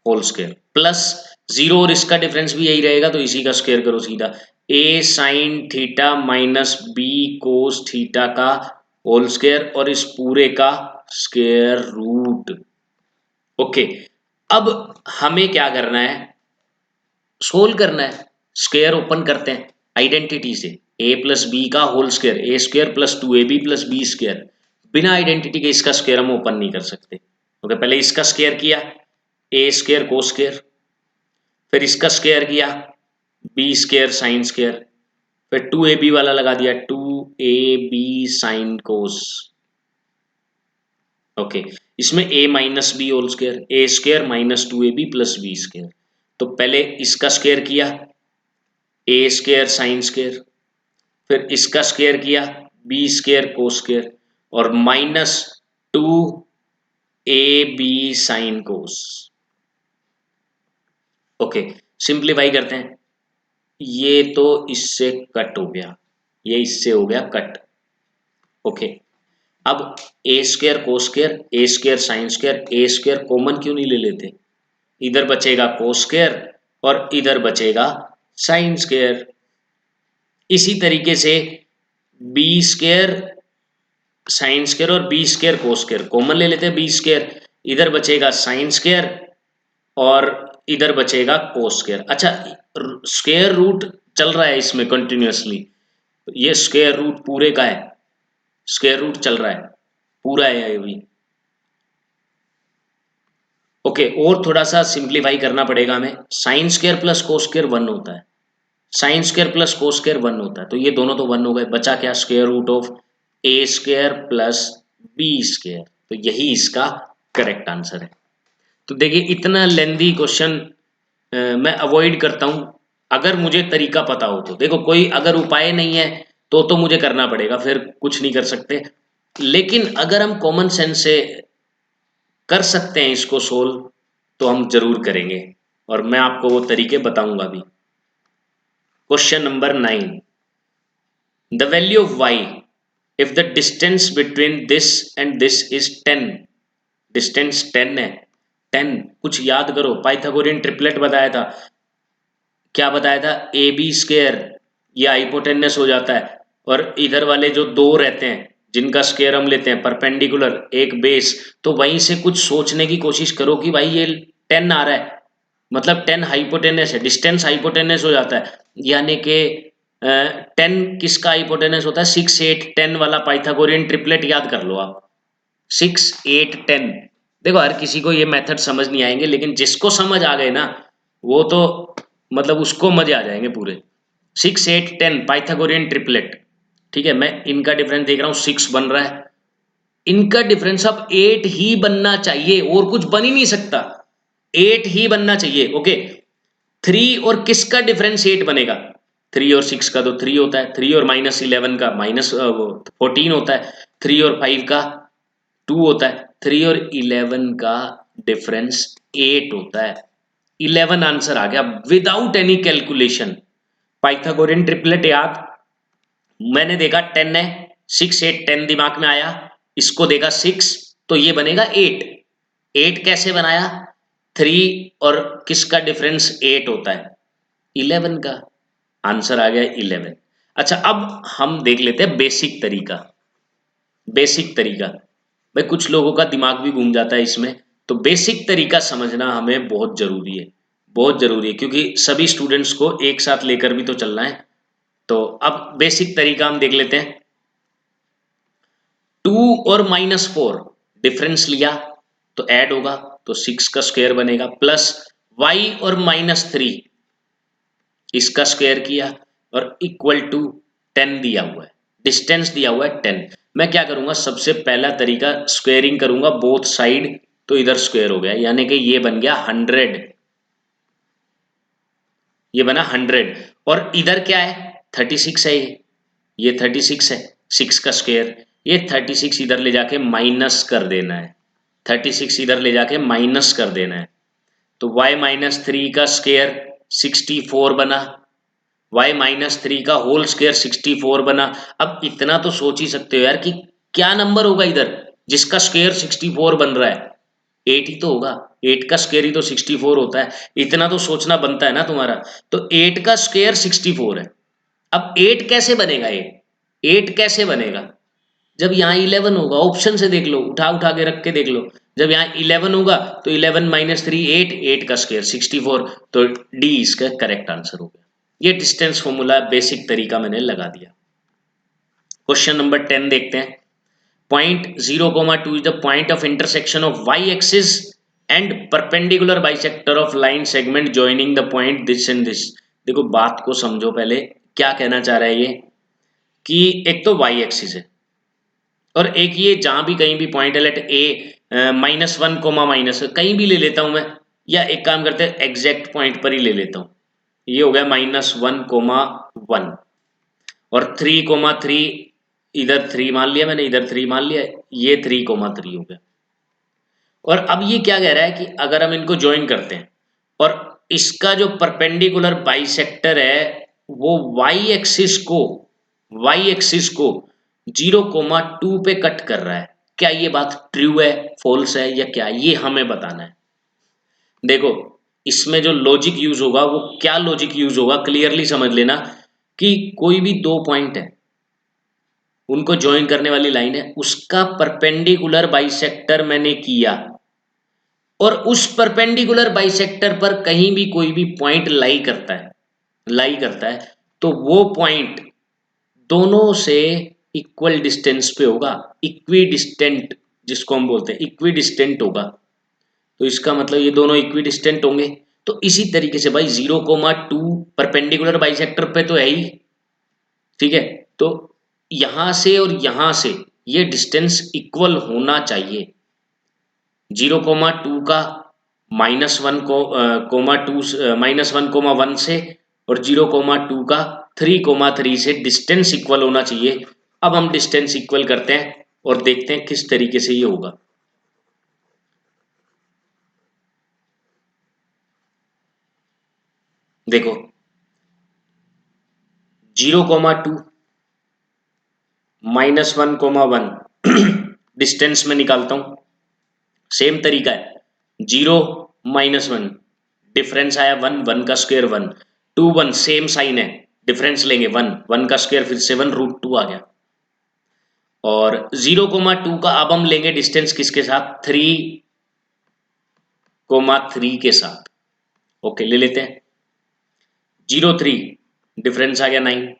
होल स्क्वायर प्लस 0 और इसका डिफरेंस भी यही रहेगा, तो इसी का स्क्वायर करो सीधा। A sine theta minus B cos theta का होल स्क्वायर और इस पूरे का स्क्वायर रूट। ओके, अब हमें क्या करना है? सोल्व करना है। स्क्वायर ओपन करते हैं आइडेंटिटी से, ए प्लस बी का whole square, A square plus 2ab plus B square. बिना आइडेंटिटी के इसका स्क्वायर हम ओपन नहीं कर सकते। ओके, पहले इसका स्क्वायर किया, ए स्क्वायर को स्क्वायर, फिर इसका स्क्वायर किया बी स्क्वायर साइन स्क्वायर, फिर 2ab वाला लगा दिया 2ab साइन कोस। ओके, इसमें a minus B whole square, A square minus 2ab plus B square. तो पहले इसका स्क्वायर किया ए स्क्वायर साइन स्क्वायर, फिर इसका स्क्वायर किया बी स्क्वायर को स्क्वायर, और minus 2ab sine cos. Okay, simplify करते हैं, ये तो इससे कट हो गया, ये इससे हो गया कट। ओके, अब ए स्क्वायर को square, A square sine square, A square common क्यों नहीं ले लेते? इधर बचेगा कोस स्क्वायर और इधर बचेगा साइन स्क्वायर। इसी तरीके से बी स्क्वायर साइन स्क्वायर और B square cos square common ले लेते हैं, बी स्क्वायर, इधर बचेगा साइन स्क्वायर और इधर बचेगा कोस स्क्वायर। अच्छा, स्क्वायर रूट चल रहा है इसमें कंटिन्यूअसली, ये स्क्वायर रूट पूरे का है, स्क्वायर रूट चल रहा है पूरा है ये भी। ओके, और थोड़ा सा सिंप्लीफाई करना पड़ेगा हमें। Sine square plus cos square 1 होता है, sine square plus cos square 1 होता है, तो ये दोनों तो 1 हो गए, बचा क्या? Square root of A square plus B square. तो यही इसका करेक्ट आंसर है। तो देखिए, इतना लेंदी क्वेश्चन मैं अवॉइड करता हूं अगर मुझे तरीका पता हो तो। देखो कोई अगर उपाय नहीं है तो मुझे करना पड़ेगा, फिर कुछ नहीं कर सकते। लेकिन अगर हम कॉमन सेंस से कर सकते हैं इसको सोल्व, तो हम जरूर करेंगे, और मैं आपको वो तरीके बताऊंगा भी। Question number 9, the value of y if the distance between this and this is 10, distance 10 है, 10 कुछ याद करो, पाइथागोरियन ट्रिपलेट बताया था, क्या बताया था? ए बी स्क्वायर, ये हाइपोटेनस हो जाता है, और इधर वाले जो दो रहते हैं जिनका स्क्वायर हम लेते हैं परपेंडिकुलर एक बेस, तो वहीं से कुछ सोचने की कोशिश करो कि भाई ये 10 आ रहा है, मतलब 10 हाइपोटेनस है, डिस्टेंस हाइपोटेनस हो जाता है, यानी कि 10 किसका हाइपोटेनस होता है? 6 8 10 वाला पाइथागोरियन ट्रिपलेट याद कर लो आप। 6 8 10। देखो हर किसी को ये मेथड समझ नहीं आएंगे, लेकिन जिसको समझ आ गए ना वो तो मतलब उसको मजे आ जाएंगे पूरे। 6 8 10 पाइथागोरियन ट्रिपलेट। ठीक है, मैं इनका डिफरेंस देख रहा हूँ, 6 बन रहा है, इनका डिफरेंस अब 8 ही बनना चाहिए, और कुछ बन ही नहीं सकता, 8 ही बनना चाहिए। ओके, 3 और किसका डिफरेंस 8 बनेगा? 3 और 6 का तो 3 होता है, 3 और -11 का माइनस 14 होता है, 3 और 5 का 2 होता है, 3 और 11 का डिफरेंस 8 होता है। 11 आंसर आ गया without any calculation. Pythagorean triplet याद, मैंने देखा 10 है, 6 8 10 दिमाग में आया, इसको देखा 6, तो ये बनेगा 8। 8 कैसे बनाया? 3 और किसका डिफरेंस 8 होता है? 11 का। आंसर आ गया 11। अच्छा, अब हम देख लेते हैं बेसिक तरीका। बेसिक तरीका, भाई कुछ लोगों का दिमाग भी घूम जाता है इसमें, तो बेसिक तरीका समझना हमें बहुत जरूरी है, बहुत जरूरी है, क्योंकि सभी स्टूडेंट्स को एक साथ लेकर भी तो चलना है। तो अब बेसिक तरीका हम देख लेते हैं। 2 और -4 डिफरेंस लिया तो ऐड होगा, तो 6 का स्क्वायर बनेगा, प्लस y और -3 इसका स्क्वायर किया, और इक्वल टू 10 दिया हुआ है, डिस्टेंस दिया हुआ है 10। मैं क्या करूंगा, सबसे पहला तरीका स्क्वेयरिंग करूंगा बोथ साइड, तो इधर स्क्वायर हो गया, यानी कि ये बन गया 100, ये बना 100। और इधर क्या है? 36 है, ये 36 है, 6 का स्क्वायर, ये 36 इधर ले जाके माइनस कर देना है, 36 इधर ले जाके माइनस कर देना है, तो y-3 का स्क्वायर 64 बना, y-3 का होल स्क्वायर 64 बना। अब इतना तो सोच ही सकते हो यार कि क्या नंबर होगा इधर जिसका स्क्वायर 64 बन रहा है? 8 ही तो होगा, 8 का स्क्वायर ही तो 64 होता है, इतना तो सोचना बनता है ना तुम्हारा। तो 8 का स्क्वायर 64 है। अब 8 कैसे बनेगा? 8 कैसे बनेगा? जब यहाँ 11 होगा, ऑप्शन से देख लो, उठा उठा के रख के देख लो, जब यहाँ 11 होगा तो 11 -3 8, 8 का स्क्वायर 64, तो डी इसका करेक्ट आंसर हो गया। ये डिस्टेंस फॉर्मूला बेसिक तरीका मैंने लगा दिया। क्वेश्चन नंबर 10 देखते हैं। Point 0,2 is the point of intersection of y axis and perpendicular bisector of line segment joining the point this and this. देखो बात को समझो पहले, क्या कहना चाह रहा है ये, कि एक तो y एक्सिस है, और एक ये जहां भी कहीं भी पॉइंट है, लेट ए -1 कोमा माइनस कहीं भी ले लेता हूं मैं, या एक काम करते हैं एग्जैक्ट पॉइंट पर ही ले लेता हूं, ये हो गया -1,1, और 3,3 इधर 3 मान लिया मैंने, इधर 3 मान लिया, ये 3,3 हो गया। और अब ये क्या कह रहा है कि अगर हम इनको ज्वाइन करते हैं, और इसका जो परपेंडिकुलर बाइसेक्टर है वो वाई एक्सिस को 0,2 पे कट कर रहा है, क्या ये बात ट्रू है, फॉल्स है, या क्या, ये हमें बताना है। देखो इसमें जो लॉजिक यूज होगा वो क्या लॉजिक यूज होगा, क्लियरली समझ लेना, कि कोई भी दो पॉइंट है, उनको ज्वाइन करने वाली लाइन है, उसका परपेंडिकुलर बाइसेक्टर मैंने किया, और उस परपेंडिकुलर बाइसेक्टर पर कहीं भी कोई भी पॉइंट लाई करता है, तो वो पॉइंट दोनों से इक्वल डिस्टेंस पे होगा, इक्वी डिस्टेंट जिसको हम बोलते हैं, इक्वी डिस्टेंट होगा। तो इसका मतलब ये दोनों इक्वी डिस्टेंट होंगे। तो इसी तरीके से भाई 0,2 परपेंडिकुलर बाइसेक्टर पे तो है ही, ठीक है, तो यहां से और यहां से ये डिस्टेंस इक्वल होना चाहिए। 0,2 का -1 को -1 से, और 0,2 का 3,3 से डिस्टेंस इक्वल होना चाहिए। अब हम डिस्टेंस इक्वल करते हैं और देखते हैं किस तरीके से ये होगा। देखो 0,2 -1,1 डिस्टेंस में निकालता हूं, सेम तरीका है, 0 -1 डिफरेंस आया 1, 1 का स्क्वायर 1, 2 1 सेम साइन है, डिफरेंस लेंगे 1, 1 का स्क्वायर फिर से 1 √2 आ गया। और 0,2 का अब हम लेंगे डिस्टेंस किसके साथ, 3,3 के साथ। ओके ले लेते हैं, 0,3 डिफरेंस आ गया 9,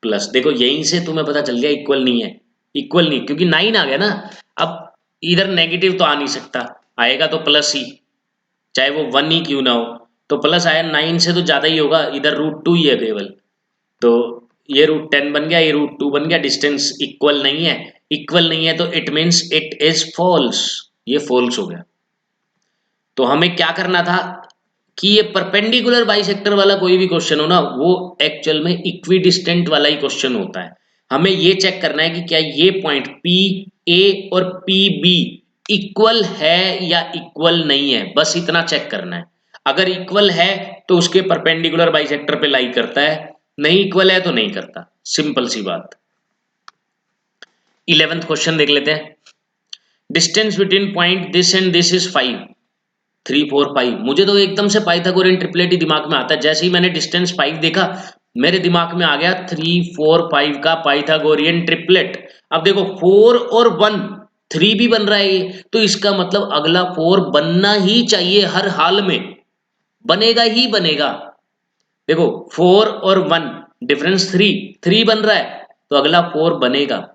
प्लस, देखो यहीं से तुम्हें पता चल गया इक्वल नहीं है, इक्वल नहीं, क्योंकि 9 आ गया ना। अब इधर नेगेटिव तो आ नहीं सकता, आएगा तो प्लस ही, चाहे वो 1 ही क्यों ना हो, तो प्लस आया, 9 से तो ज्यादा ही होगा, इधर √2 ही है केवल, तो ये √10 बन गया, ये √2 बन गया, डिस्टेंस इक्वल नहीं है, इक्वल नहीं है तो it means it is false, ये फॉल्स हो गया। तो हमें क्या करना था कि ये परपेंडिकुलर बाइसेक्टर वाला कोई भी क्वेश्चन हो ना, वो एक्चुअल में इक्विडिस्टेंट वाला ही क्वेश्चन होता है। हमें ये चेक करना है कि क्या ये पॉइंट पी ए और पी बी इक्वल है या इक्वल नहीं है, बस इतना चेक करना है। अगर इक्वल है तो उसके परपेंडिकुलर बाइसेक्टर पे लाई करता है, नहीं इक्वल है तो नहीं करता, सिंपल सी बात। 11th क्वेश्चन देख लेते हैं। Distance between point this and this is 5, 3 4 5। मुझे तो एकदम से पाइथागोरियन ट्रिपलेट ही दिमाग में आता है, जैसे ही मैंने डिस्टेंस 5 देखा मेरे दिमाग में आ गया 3 4 5 का पाइथागोरियन ट्रिपलेट। अब देखो 4 और 1, 3 भी बन रहा है ये, तो इसका मतलब अगला 4 बनना ही चाहिए, हर हाल में बनेगा ही बनेगा। देखो 4 और 1 डिफरेंस 3, 3 बन रहा है तो अगला 4 बनेगा।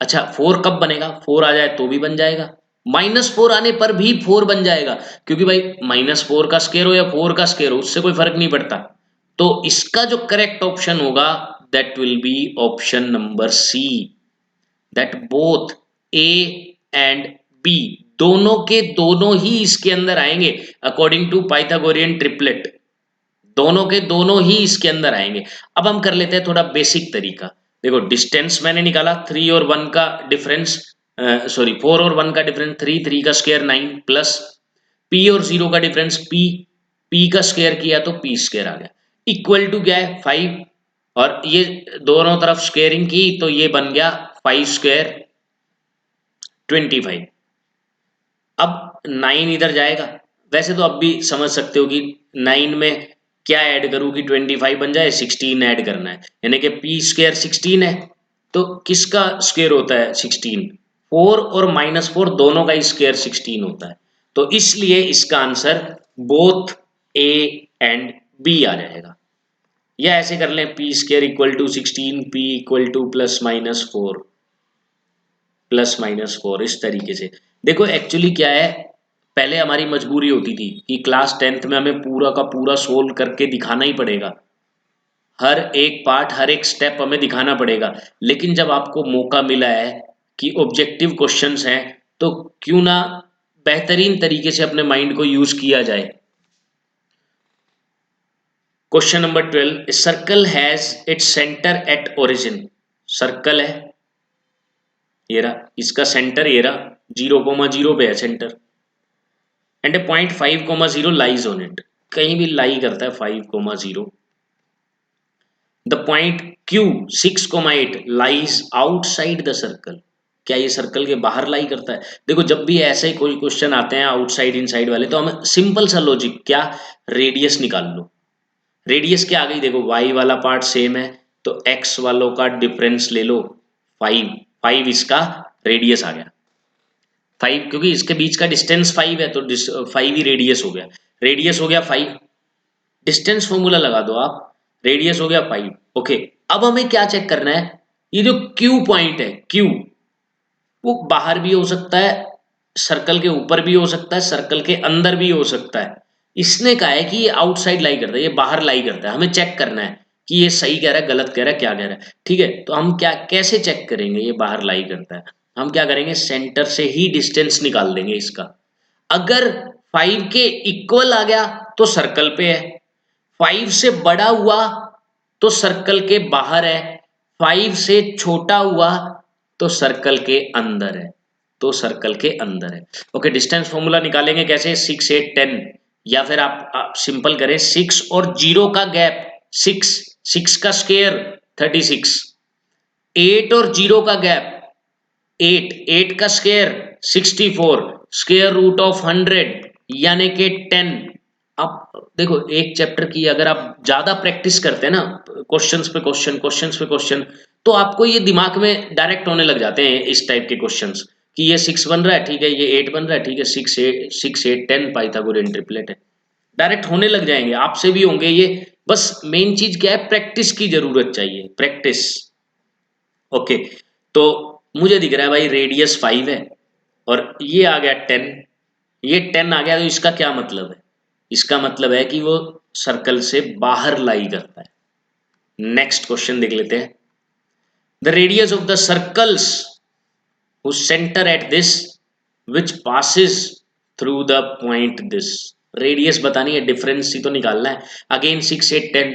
अच्छा 4 कब बनेगा, 4 आ जाए तो भी बन जाएगा, -4 आने पर भी 4 बन जाएगा, क्योंकि भाई -4 का स्क्वायर हो या 4 का स्क्वायर हो उससे कोई फर्क नहीं पड़ता। तो इसका जो करेक्ट ऑप्शन होगा that will be option number C, that both A and B, दोनों के दोनों ही इसके अंदर आएंगे अकॉर्डिंग टू पाइथागोरियन ट्रिपलेट, दोनों के दोनों ही इसके अंदर आएंगे। अब हम कर लेते हैं थोड़ा बेसिक तरीका। देखो डिस्टेंस मैंने निकाला, 3 और 1 का डिफरेंस, सॉरी 4 और 1 का डिफरेंस 3, 3 का स्क्वायर 9 प्लस p और 0 का डिफरेंस p, p का स्क्वायर किया तो p स्क्वायर आ गया, इक्वल टू क्या है 5, और ये दोनों तरफ स्क्वायरिंग की तो ये बन गया 5 स्क्वायर 25। अब 9 इधर जाएगा, वैसे तो अब भी समझ सकते हो कि 9 में क्या ऐड करूं कि 25 बन जाए, 16 ऐड करना है, यानी कि पी स्क्वायर 16 है, तो किसका स्क्वायर होता है 16, 4 और -4 दोनों का स्क्वायर 16 होता है, तो इसलिए इसका answer both A and B आ जाएगा। या ऐसे कर लें P square equal to 16, P equal to +-4, +-4, इस तरीके से। देखो एक्चुअली क्या है, पहले हमारी मजबूरी होती थी कि क्लास 10th में हमें पूरा का पूरा सोल्व करके दिखाना ही पड़ेगा, हर एक पार्ट हर एक स्टेप हमें दिखाना पड़ेगा, लेकिन जब आपको मौका मिला है कि ऑब्जेक्टिव क्वेश्चंस हैं तो क्यों ना बेहतरीन तरीके से अपने माइंड को यूज किया जाए। Question number 12, circle has its centre at origin, circle है ये रहा, इसका सेंटर ये रहा 0,0 पे है centre, and A point 5,0 lies on it, कहीं भी लाई करता है 5,0, the point Q 6,8 lies outside the circle, क्या ये सर्कल के बाहर लाई करता है। देखो जब भी ऐसे कोई क्वेश्चन आते हैं आउटसाइड इनसाइड वाले, तो हमें सिंपल सा लॉजिक क्या, रेडियस निकाल लो, रेडियस क्या आ गई, देखो y वाला पार्ट सेम है तो x वालों का डिफरेंस ले लो 5, 5 इसका रेडियस आ गया 5, क्योंकि इसके बीच का डिस्टेंस 5 है तो 5 ही रेडियस हो गया, रेडियस हो गया 5, डिस्टेंस फॉर्मूला लगा दो आप, रेडियस हो गया 5। ओके, अब हमें क्या चेक करना है, ये जो Q पॉइंट है Q, वो बाहर भी हो सकता है, सर्कल के ऊपर भी हो सकता है, सर्कल के अंदर भी हो सकता है। इसने कहा है कि ये आउटसाइड लाई करता है, ये बाहर लाई करता है, हमें चेक करना है कि ये सही कह रहा है गलत कह रहा है क्या कह रहा है। ठीक है, तो हम क्या कैसे चेक करेंगे ये बाहर लाई करता है, हम क्या करेंगे सेंटर से ही डिस्टेंस निकाल देंगे इसका, अगर 5 के इक्वल आ गया तो सर्कल पे है, 5 से बड़ा हुआ तो सर्कल के बाहर है, 5 से छोटा हुआ तो सर्कल के अंदर है, तो सर्कल के अंदर है। ओके, डिस्टेंस फॉर्मूला निकालेंगे कैसे, 6 8 10, या फिर आप सिंपल करें 6 और 0 का गैप 6, 6 का स्क्वायर 36, 8 और 0 का गैप 8, 8 का स्क्वायर 64, स्क्वायर रूट ऑफ 100 यानी कि 10। अब देखो एक चैप्टर की अगर आप ज्यादा प्रैक्टिस करते हैं ना, क्वेश्चंस पे क्वेश्चन क्वेश्चंस पे क्वेश्चन, तो आपको ये दिमाग में डायरेक्ट होने लग जाते हैं इस टाइप के क्वेश्चंस कि ये 6 बन रहा है ठीक है, ये 8 बन रहा है ठीक है, 6 8 10 पाइथागोरियन ट्रिपलेट है। डायरेक्ट होने लग जाएंगे, आपसे भी होंगे ये। बस मेन चीज क्या है, प्रैक्टिस की जरूरत चाहिए, प्रैक्टिस। ओके, तो मुझे दिख रहा है भाई रेडियस 5 है और ये आ गया 10, ये 10 आ गया, तो इसका क्या मतलब है? इसका मतलब है कि वो सर्कल से बाहर लाई करता है। नेक्स्ट क्वेश्चन देख लेते हैं। The radius of the circles whose center at this which passes through the point this। Radius बतानी है, डिफरेंस ही तो निकालना है। अगेन 6 8 10,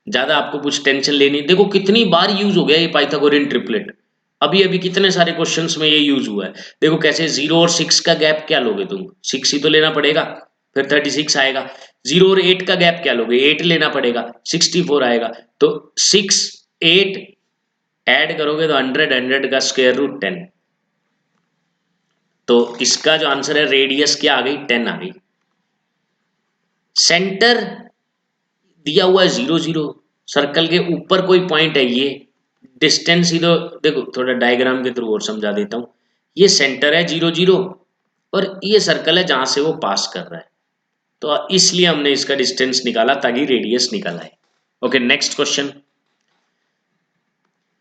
ज्यादा आपको कुछ टेंशन लेनी। देखो कितनी बार यूज हो गया ये पाइथागोरियन ट्रिपलेट, अभी अभी कितने सारे क्वेश्चंस में ये यूज हुआ है। देखो कैसे, 0 और 6 का गैप क्या लोगे तुम, 6 ही तो लेना पड़ेगा, फिर 36 आएगा। 0 और 8 का गैप क्या लोगे, 8 लेना पड़ेगा, 64 आएगा। तो 6 8 ऐड करोगे तो 100, 100 का स्क्वायर रूट 10। तो इसका जो आंसर है रेडियस क्या आ गई, 10 आ गई। सेंटर दिया हुआ है 0 0, सर्कल के ऊपर कोई पॉइंट है, ये डिस्टेंस ही तो, देखो थोड़ा डायग्राम के थ्रू और समझा देता हूं। ये सेंटर है 0 0 और ये सर्कल है जहां से वो पास कर रहा है, तो इसलिए हमने इसका डिस्टेंस निकाला ताकि रेडियस निकल आए। Okay, next question.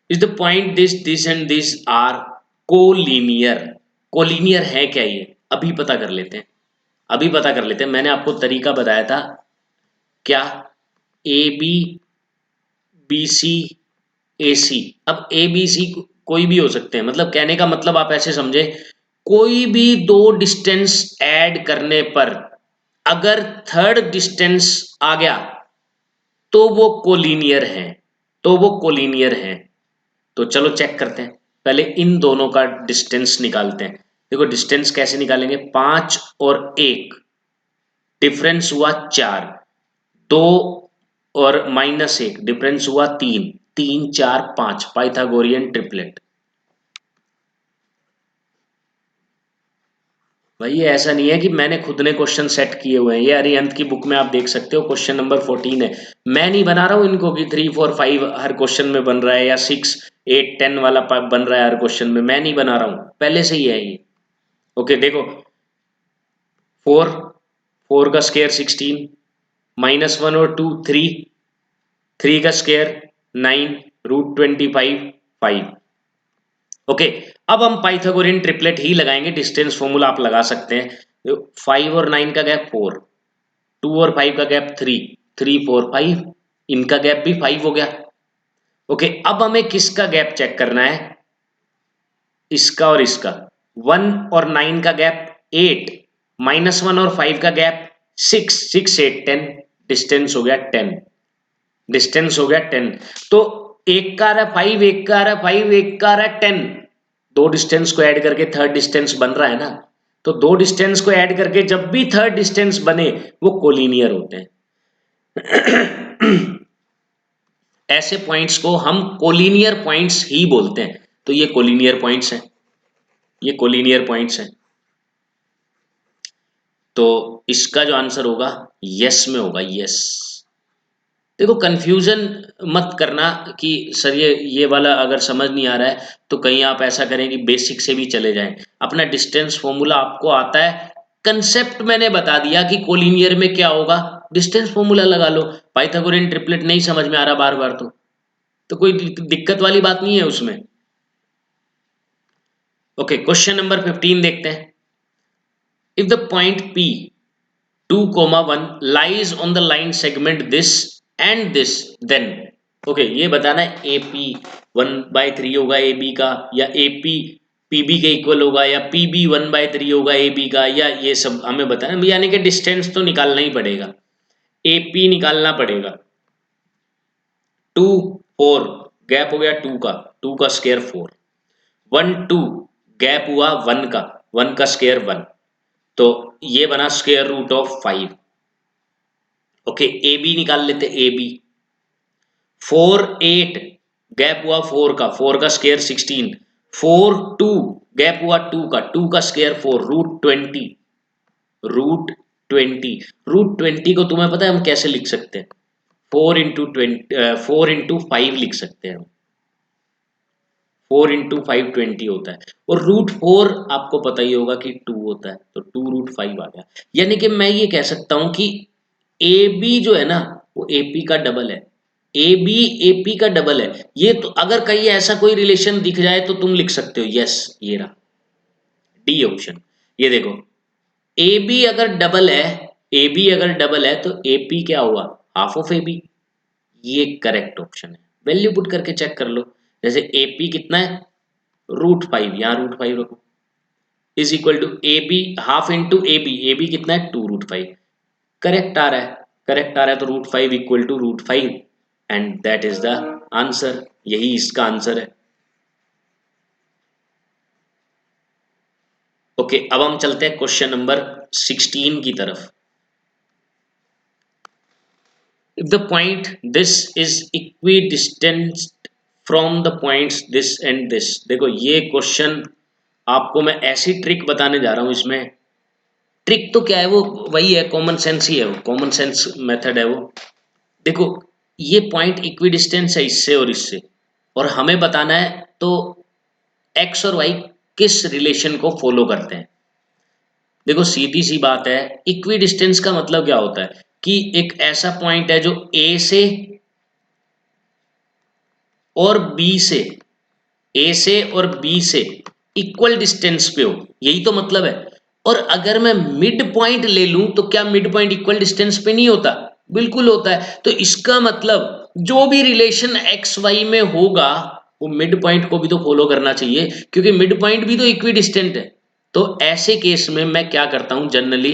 Is the point this and this are collinear. Collinear है क्या ये, अभी पता कर लेते हैं, अभी पता कर लेते हैं। मैंने आपको तरीका बताया था क्या, ए बी बी सी ए सी। अब ए बी सी कोई भी हो सकते हैं, मतलब कहने का मतलब आप ऐसे समझे, कोई भी दो डिस्टेंस ऐड करने पर अगर थर्ड डिस्टेंस आ गया तो वो कोलिनियर है, तो वो कोलिनियर है। तो चलो चेक करते हैं, पहले इन दोनों का डिस्टेंस निकालते हैं। देखो डिस्टेंस कैसे निकालेंगे, 5 और 1 डिफरेंस हुआ 4, 2 और -1 डिफरेंस हुआ 3, 3 4 5, पाइथागोरियन ट्रिपलेट। भाई ये ऐसा नहीं है कि मैंने खुद ने क्वेश्चन सेट किए हुए हैं, ये अरिहंत की बुक में आप देख सकते हो, क्वेश्चन नंबर 14 है। मैं नहीं बना रहा हूं इनको कि 3 4 5 हर क्वेश्चन में बन रहा है या 6 8 10 वाला बन रहा है हर क्वेश्चन में, मैं नहीं बना रहा हूं, पहले से ही है ये। ओके देखो, 4 4 का स्क्वायर 16, -1 और 2 3, 3 का स्क्वायर 9, √25 5। ओके, अब हम पाइथागोरियन ट्रिपलेट ही लगाएंगे, डिस्टेंस फॉर्मूला आप लगा सकते हैं। 5 और 9 का गैप 4, 2 और 5 का गैप 3, 3 4 5, इनका गैप भी 5 हो गया। ओके, अब हमें किसका गैप चेक करना है, इसका और इसका। 1 और 9 का गैप 8, -1 और 5 का गैप 6, 6 8 10, डिस्टेंस हो गया 10, डिस्टेंस हो गया 10। तो एक का आ रहा है 5, एक का आ रहा है 5, एक का आ रहा है 10, दो डिस्टेंस को ऐड करके थर्ड डिस्टेंस बन रहा है ना। तो दो डिस्टेंस को ऐड करके जब भी थर्ड डिस्टेंस बने वो कोलिनियर होते हैं। ऐसे पॉइंट्स को हम कोलिनियर पॉइंट्स ही बोलते हैं। तो ये कोलिनियर पॉइंट्स हैं, ये कोलिनियर पॉइंट्स हैं। तो इसका जो आंसर होगा यस में होगा, यस। देखो कंफ्यूजन मत करना कि सर ये वाला अगर समझ नहीं आ रहा है तो कहीं आप ऐसा करें कि बेसिक से भी चले जाएं। अपना डिस्टेंस फॉर्मूला आपको आता है, कंसेप्ट मैंने बता दिया कि कोलिनियर में क्या होगा, डिस्टेंस फॉर्मूला लगा लो। पाइथागोरियन ट्रिपलेट नहीं समझ में आ रहा बार बार तो कोई दिक्कत वाली बात नहीं है उसमें। ओके, क्वेश्चन नंबर 15 देखते हैं। If the point P 2,1 lies on the line segment this and this then। Okay, ये बताना है ए पी 1/3 होगा ए बी का, या ए पी पी बी के इक्वल होगा, या पी बी 1/3 होगा ए बी का, या ये सब हमें बताना, यानी कि डिस्टेंस तो निकालना ही पड़ेगा, ए पी निकालना पड़ेगा। 2 4 गैप हो गया 2 का, 2 का स्क्वायर 4, 1 2 गैप हुआ 1 का, 1 का स्क्वायर 1, तो ये बना square root of 5। Okay, A B निकाल लेते, ए बी 4 8 गैप हुआ 4 का, 4 का स्क्वायर 16, 4 2 गैप हुआ 2 का, 2 का स्क्वायर 4, √20, √20 को तुम्हें पता है हम कैसे लिख सकते हैं, 4 इंटू 5 लिख सकते हैं, 4 इंटू 5 20 होता है, और √4 आपको पता ही होगा कि 2 होता है, तो 2√5 आ गया। यानी कि मैं ये कह सकता हूं कि ए बी जो है ना वो ए पी का डबल है, ए बी ए पी का डबल है। ये तो अगर कहीं ऐसा कोई रिलेशन दिख जाए तो तुम लिख सकते हो यस, ये रहा डी ऑप्शन। ये देखो ए बी अगर डबल है, ए बी अगर डबल है तो ए पी क्या हुआ, हाफ ऑफ ए बी। ये करेक्ट ऑप्शन है। वैल्यू पुट करके चेक कर लो, जैसे ए पी कितना है √5, यहाँ √5 रखो, is equal to A B half into A B कितना है 2√5। करेक्ट आ रहा है, करेक्ट आ रहा है, तो √5 equal to √5 and that is the answer. यही इसका आंसर है। ओके, अब हम चलते हैं क्वेश्चन नंबर 16 की तरफ। If the point this is equidistant from the points this and this, देखो ये क्वेश्चन आपको मैं ऐसी ट्रिक बताने जा रहा हूं। इसमें ट्रिक तो क्या है, वो वही है, कॉमन सेंस ही है, वो कॉमन सेंस मेथड है वो। देखो ये पॉइंट इक्विडिस्टेंस है इससे और इससे, और हमें बताना है तो एक्स और वाई किस रिलेशन को फॉलो करते हैं। देखो सीधी सी बात है, इक्विडिस्टेंस का मतलब क्या होता है कि एक ऐसा पॉइंट है जो ए से और बी से, ए से और बी से इक्वल डिस्टेंस पे हो, यही तो मतलब है। और अगर मैं मिड पॉइंट ले लूं तो क्या मिड पॉइंट इक्वल डिस्टेंस पे नहीं होता, बिल्कुल होता है। तो इसका मतलब जो भी रिलेशन एक्स वाई में होगा वो मिड पॉइंट को भी तो फॉलो करना चाहिए, क्योंकि मिड पॉइंट भी तो इक्वी डिस्टेंट है। तो ऐसे केस में मैं क्या करता हूं जनरली,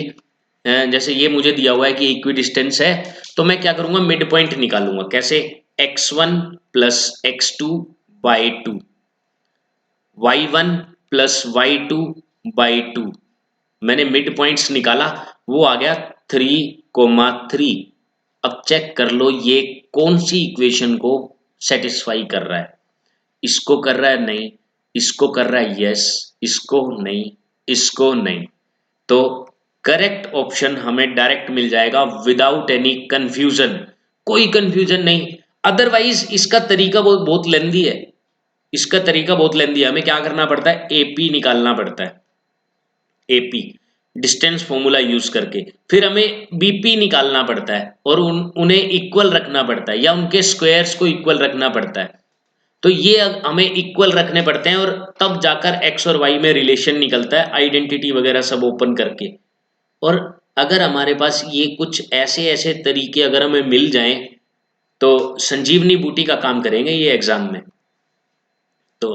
जैसे ये मुझे दिया हुआ है कि इक्वी डिस्टेंस है, तो मैं क्या करूंगा मिड पॉइंट निकालूंगा। कैसे, x1 plus x2 by 2, y1 plus y2 by 2, मैंने मिड पॉइंट्स निकाला, वो आ गया 3,3। अब चेक कर लो ये कौन सी इक्वेशन को सेटिस्फाई कर रहा है। इसको कर रहा है नहीं, इसको कर रहा है यस, इसको नहीं, इसको नहीं। तो करेक्ट ऑप्शन हमें डायरेक्ट मिल जाएगा विदाउट एनी कंफ्यूजन, कोई कंफ्यूजन नहीं। अदरवाइज इसका तरीका बहुत बहुत लेंदी है, इसका तरीका बहुत लेंदी है। हमें क्या करना पड़ता है, एपी निकालना पड़ता है, एपी डिस्टेंस फॉर्मूला यूज करके, फिर हमें बीपी निकालना पड़ता है और उन्हें इक्वल रखना पड़ता है या उनके स्क्वायर्स को इक्वल रखना पड़ता है। तो ये हमें इक्वल रखने पड़ते हैं और तब जाकर एक्स और वाई में रिलेशन निकलता है, आइडेंटिटी वगैरह सब ओपन करके। और अगर हमारे पास ये कुछ ऐसे ऐसे तरीके अगर हमें मिल जाएं तो संजीवनी बूटी का काम करेंगे ये एग्जाम में। तो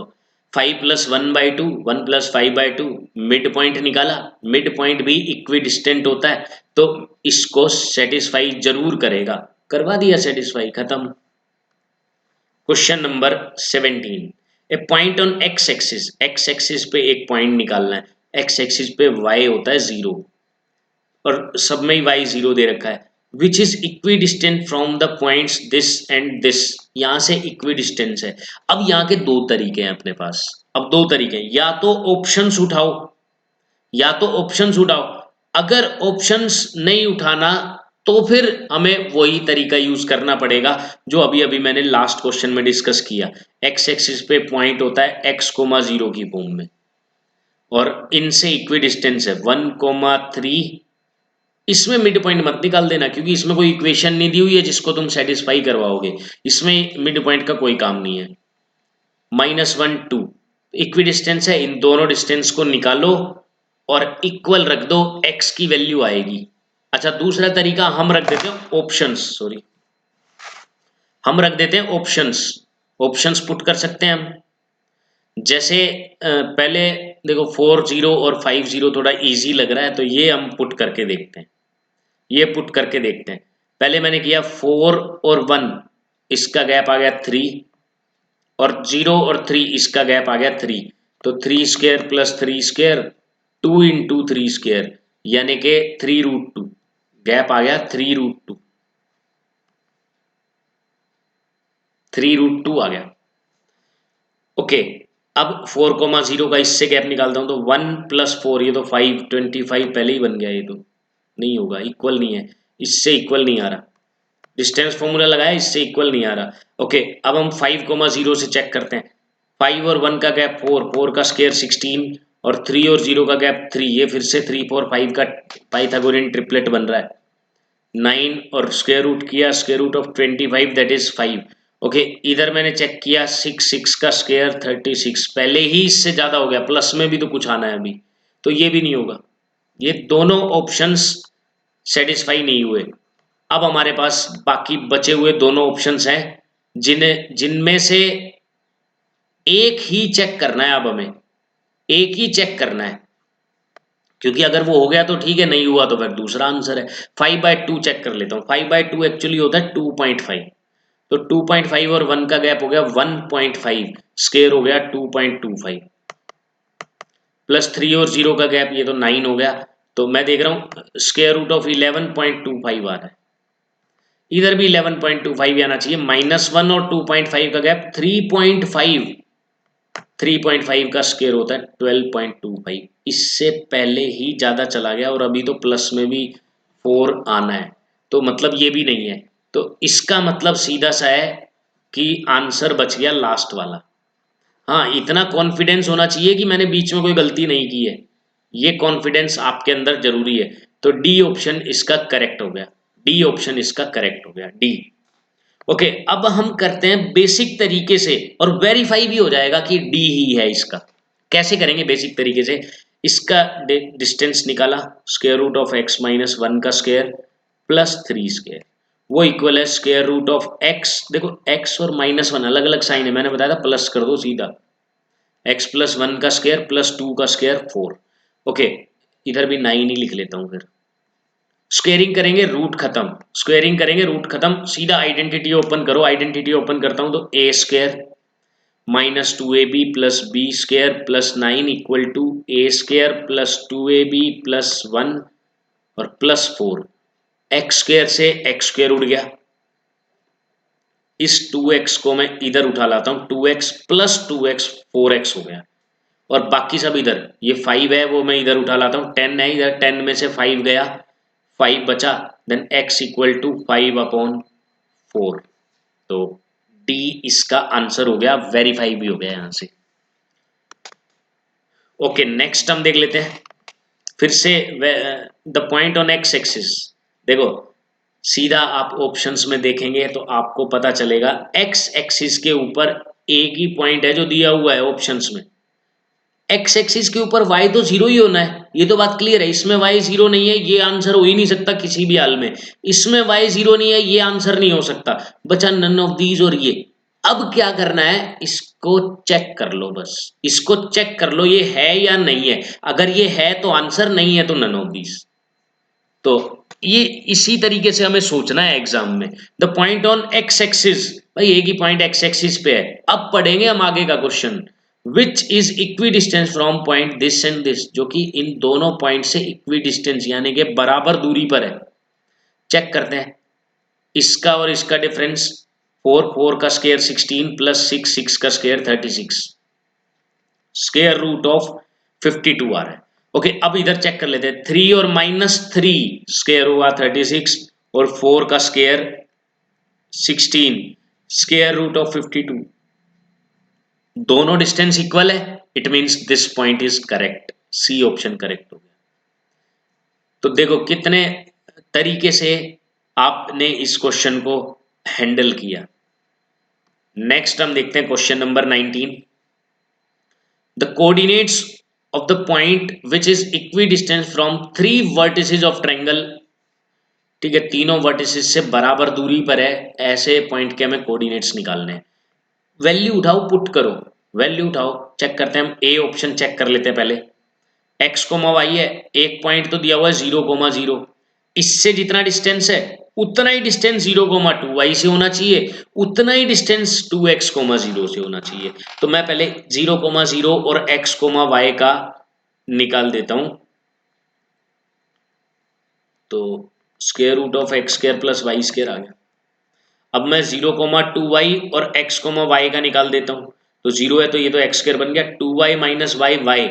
5+1/2, 1+5/2, मिड पॉइंट निकाला, मिड पॉइंट भी इक्वी डिस्टेंट होता है, तो इसको सेटिस्फाई जरूर करेगा। करवा दिया सेटिस्फाई, खत्म। Question number 17, A point on x axis, x axis पे एक पॉइंट निकालना है, एक्स एक्सिस पे वाई होता है 0 और सब में ही वाई 0 दे रखा है, which is equi distant from the points this and this, यहां से इक्वी डिस्टेंस है। अब यहाँ के दो तरीके हैं अपने पास, अब दो तरीके हैं, या तो ऑप्शंस उठाओ, या तो ऑप्शंस उठाओ। अगर ऑप्शंस नहीं उठाना तो फिर हमें वही तरीका यूज करना पड़ेगा जो अभी अभी मैंने लास्ट क्वेश्चन में डिस्कस किया। एक्स एक्सिस पे पॉइंट होता है x,0 की फॉर्म में और इनसे इक्वी डिस्टेंस है 1,3। इसमें मिड पॉइंट मत निकाल देना क्योंकि इसमें कोई इक्वेशन नहीं दी हुई है जिसको तुम सेटिस्फाई करवाओगे, इसमें मिड पॉइंट का कोई काम नहीं है। -1 2 इक्वी डिस्टेंस है, इन दोनों डिस्टेंस को निकालो और इक्वल रख दो, x की वैल्यू आएगी। अच्छा दूसरा तरीका हम रख देते हैं ऑप्शंस, सॉरी हम रख देते हैं ऑप्शंस, ऑप्शंस पुट कर सकते हैं हम। जैसे पहले देखो 4 0 और 5 0 थोड़ा इजी लग रहा है तो ये हम पुट करके देखते हैं, ये पुट करके देखते हैं। पहले मैंने किया 4 और 1, इसका गैप आ गया 3, और 0 और 3 इसका गैप आ गया 3, तो 3² + 3², 2 × 3², यानी कि 3√2, गैप आ गया 3√2, 3√2 आ गया। ओके, अब 4,0 का इससे गैप निकालता हूं तो 1 + 4, ये तो 5, 25 पहले ही बन गया, ये तो नहीं होगा, इक्वल नहीं है, इससे इक्वल नहीं आ रहा, डिस्टेंस फॉर्मूला लगाया इससे इक्वल नहीं आ रहा। ओके, अब हम 5,0 से चेक करते हैं, 5 और 1 का गैप 4, 4 का स्क्वायर 16 और 3 और 0 का गैप 3, ये फिर से 3 4 5 का पाइथागोरियन ट्रिपलेट बन रहा है। 9 और स्क्वायर रूट किया, square root of 25 that is 5। Okay, इधर मैंने चेक किया 6, 6 का स्क्वायर 36, पहले ही इससे ज्यादा हो गया, प्लस में भी तो कुछ आना है अभी, तो ये भी नहीं होगा। ये दोनों ऑप्शंस सेटिस्फाई नहीं हुए। अब हमारे पास बाकी बचे हुए दोनों ऑप्शंस हैं जिनमें से एक ही चेक करना है। अब हमें एक ही चेक करना है, क्योंकि अगर वो हो गया तो ठीक है, नहीं हुआ तो फिर दूसरा आंसर है। 5/2 चेक कर लेता हूँ। 5/2 एक्चुअली होता है 2.5, तो 2.5 और 1 का गैप हो गया 1.5, स्क्वायर हो गया 2.25 प्लस 3 और 0 का गैप, ये तो 9 हो गया। तो मैं देख रहा हूँ स्क्वायर रूट ऑफ 11.25 आ रहा है, इधर भी 11.25 आना चाहिए। -1 और 2.5 का गैप 3.5, 3.5 का स्क्वायर होता है 12.25, इससे पहले ही ज्यादा चला गया और अभी तो प्लस में भी 4 आना है, तो मतलब ये भी नहीं है। तो इसका मतलब सीधा सा है कि आंसर बच गया लास्ट वाला। हाँ, इतना कॉन्फिडेंस होना चाहिए कि मैंने बीच में कोई गलती नहीं की है, ये कॉन्फिडेंस आपके अंदर जरूरी है। तो डी ऑप्शन इसका करेक्ट हो गया, डी ऑप्शन इसका करेक्ट हो गया, डी। ओके, अब हम करते हैं बेसिक तरीके से और वेरीफाई भी हो जाएगा कि डी ही है इसका। कैसे करेंगे बेसिक तरीके से? इसका डिस्टेंस निकाला, square root of x minus 1 का स्क्वायर प्लस 3 स्क्वायर, वो इक्वल है स्क्वायर रूट ऑफ x। देखो x और -1 अलग अलग साइन है, मैंने बताया था प्लस कर दो सीधा, x प्लस 1 का स्क्वायर प्लस 2 का स्क्वायर 4। ओके, इधर भी 9 ही लिख लेता हूँ फिर। स्क्वेयरिंग करेंगे रूट खत्म, स्क्वेयरिंग करेंगे रूट खत्म, सीधा आइडेंटिटी ओपन करो। आइडेंटिटी ओपन करता हूं तो A square minus 2ab plus B square plus 9 equal to A square plus 2ab plus 1 और प्लस 4। एक्स स्क्वायर से एक्स स्क्वायर उड़ गया, इस 2x को मैं इधर उठा लाता हूं, 2x प्लस 2x 4x हो गया, और बाकी सब इधर, ये 5 है वो मैं इधर उठा लाता हूं, 10 है इधर, 10 में से 5 गया, 5 बचा, देन x इक्वल टू 5/4। तो डी इसका आंसर हो गया, वेरीफाई भी हो गया यहां से। ओके, नेक्स्ट हम देख लेते हैं फिर से the point on x axis. देखो सीधा आप ऑप्शंस में देखेंगे तो आपको पता चलेगा एक्स एक्सिस के ऊपर एक ही पॉइंट है जो दिया हुआ है ऑप्शंस में। एक्स एक्सिस के ऊपर y तो 0 ही होना है, ये तो बात क्लियर है। इसमें y 0 नहीं है, ये आंसर हो ही नहीं सकता किसी भी हाल में। इसमें y 0 नहीं है, ये आंसर नहीं हो सकता। बचा नन ऑफ दीज और ये। अब क्या करना है, इसको चेक कर लो, बस इसको चेक कर लो ये है या नहीं है। अगर ये है तो आंसर, नहीं है तो नन ऑफ दीज। तो ये इसी तरीके से हमें सोचना है एग्जाम में। The point on x axis, भाई एक ही पॉइंट एक्स एक्सिस पे है। अब पढ़ेंगे हम आगे का question, which is equi distance from point this and this, जो कि इन दोनों पॉइंट से इक्वी डिस्टेंस यानी कि बराबर दूरी पर है। चेक करते हैं इसका और इसका डिफरेंस। 4, 4 का स्क्वायर 16 प्लस 6, 6 का स्क्वायर 36, स्क्वायर रूट ऑफ 52 आ रहा है। ओके, अब इधर चेक कर लेते हैं। 3 और -3 स्क्वायर हुआ 36 और 4 का स्क्वायर 16, स्क्वायर रूट ऑफ 52। दोनों डिस्टेंस इक्वल है, it means this point is correct, C option correct हो गया। तो देखो कितने तरीके से आपने इस क्वेश्चन को हैंडल किया। नेक्स्ट हम देखते हैं question number 19। The coordinates of the point which is equidistant from 3 vertices of triangle, ठीक है, तीनों वर्टिसेस से बराबर दूरी पर है, ऐसे पॉइंट के हमें कोऑर्डिनेट्स निकालने हैं। वैल्यू उठाओ, पुट करो, वैल्यू उठाओ, चेक करते हैं हम। ए ऑप्शन चेक कर लेते हैं पहले। x कोमा y है, एक पॉइंट तो दिया हुआ है 0,0, इससे जितना डिस्टेंस है उतना ही डिस्टेंस 0,2y से होना चाहिए, उतना ही डिस्टेंस 2x,0 से होना चाहिए। तो मैं पहले 0,0 और x,y का निकाल देता हूं। तो square root of X square plus Y square आ गया। अब मैं 0,2y और x,y का निकाल देता हूं। तो 0 है तो ये तो एक्स स्क्वायर बन गया, 2y माइनस वाई वाई,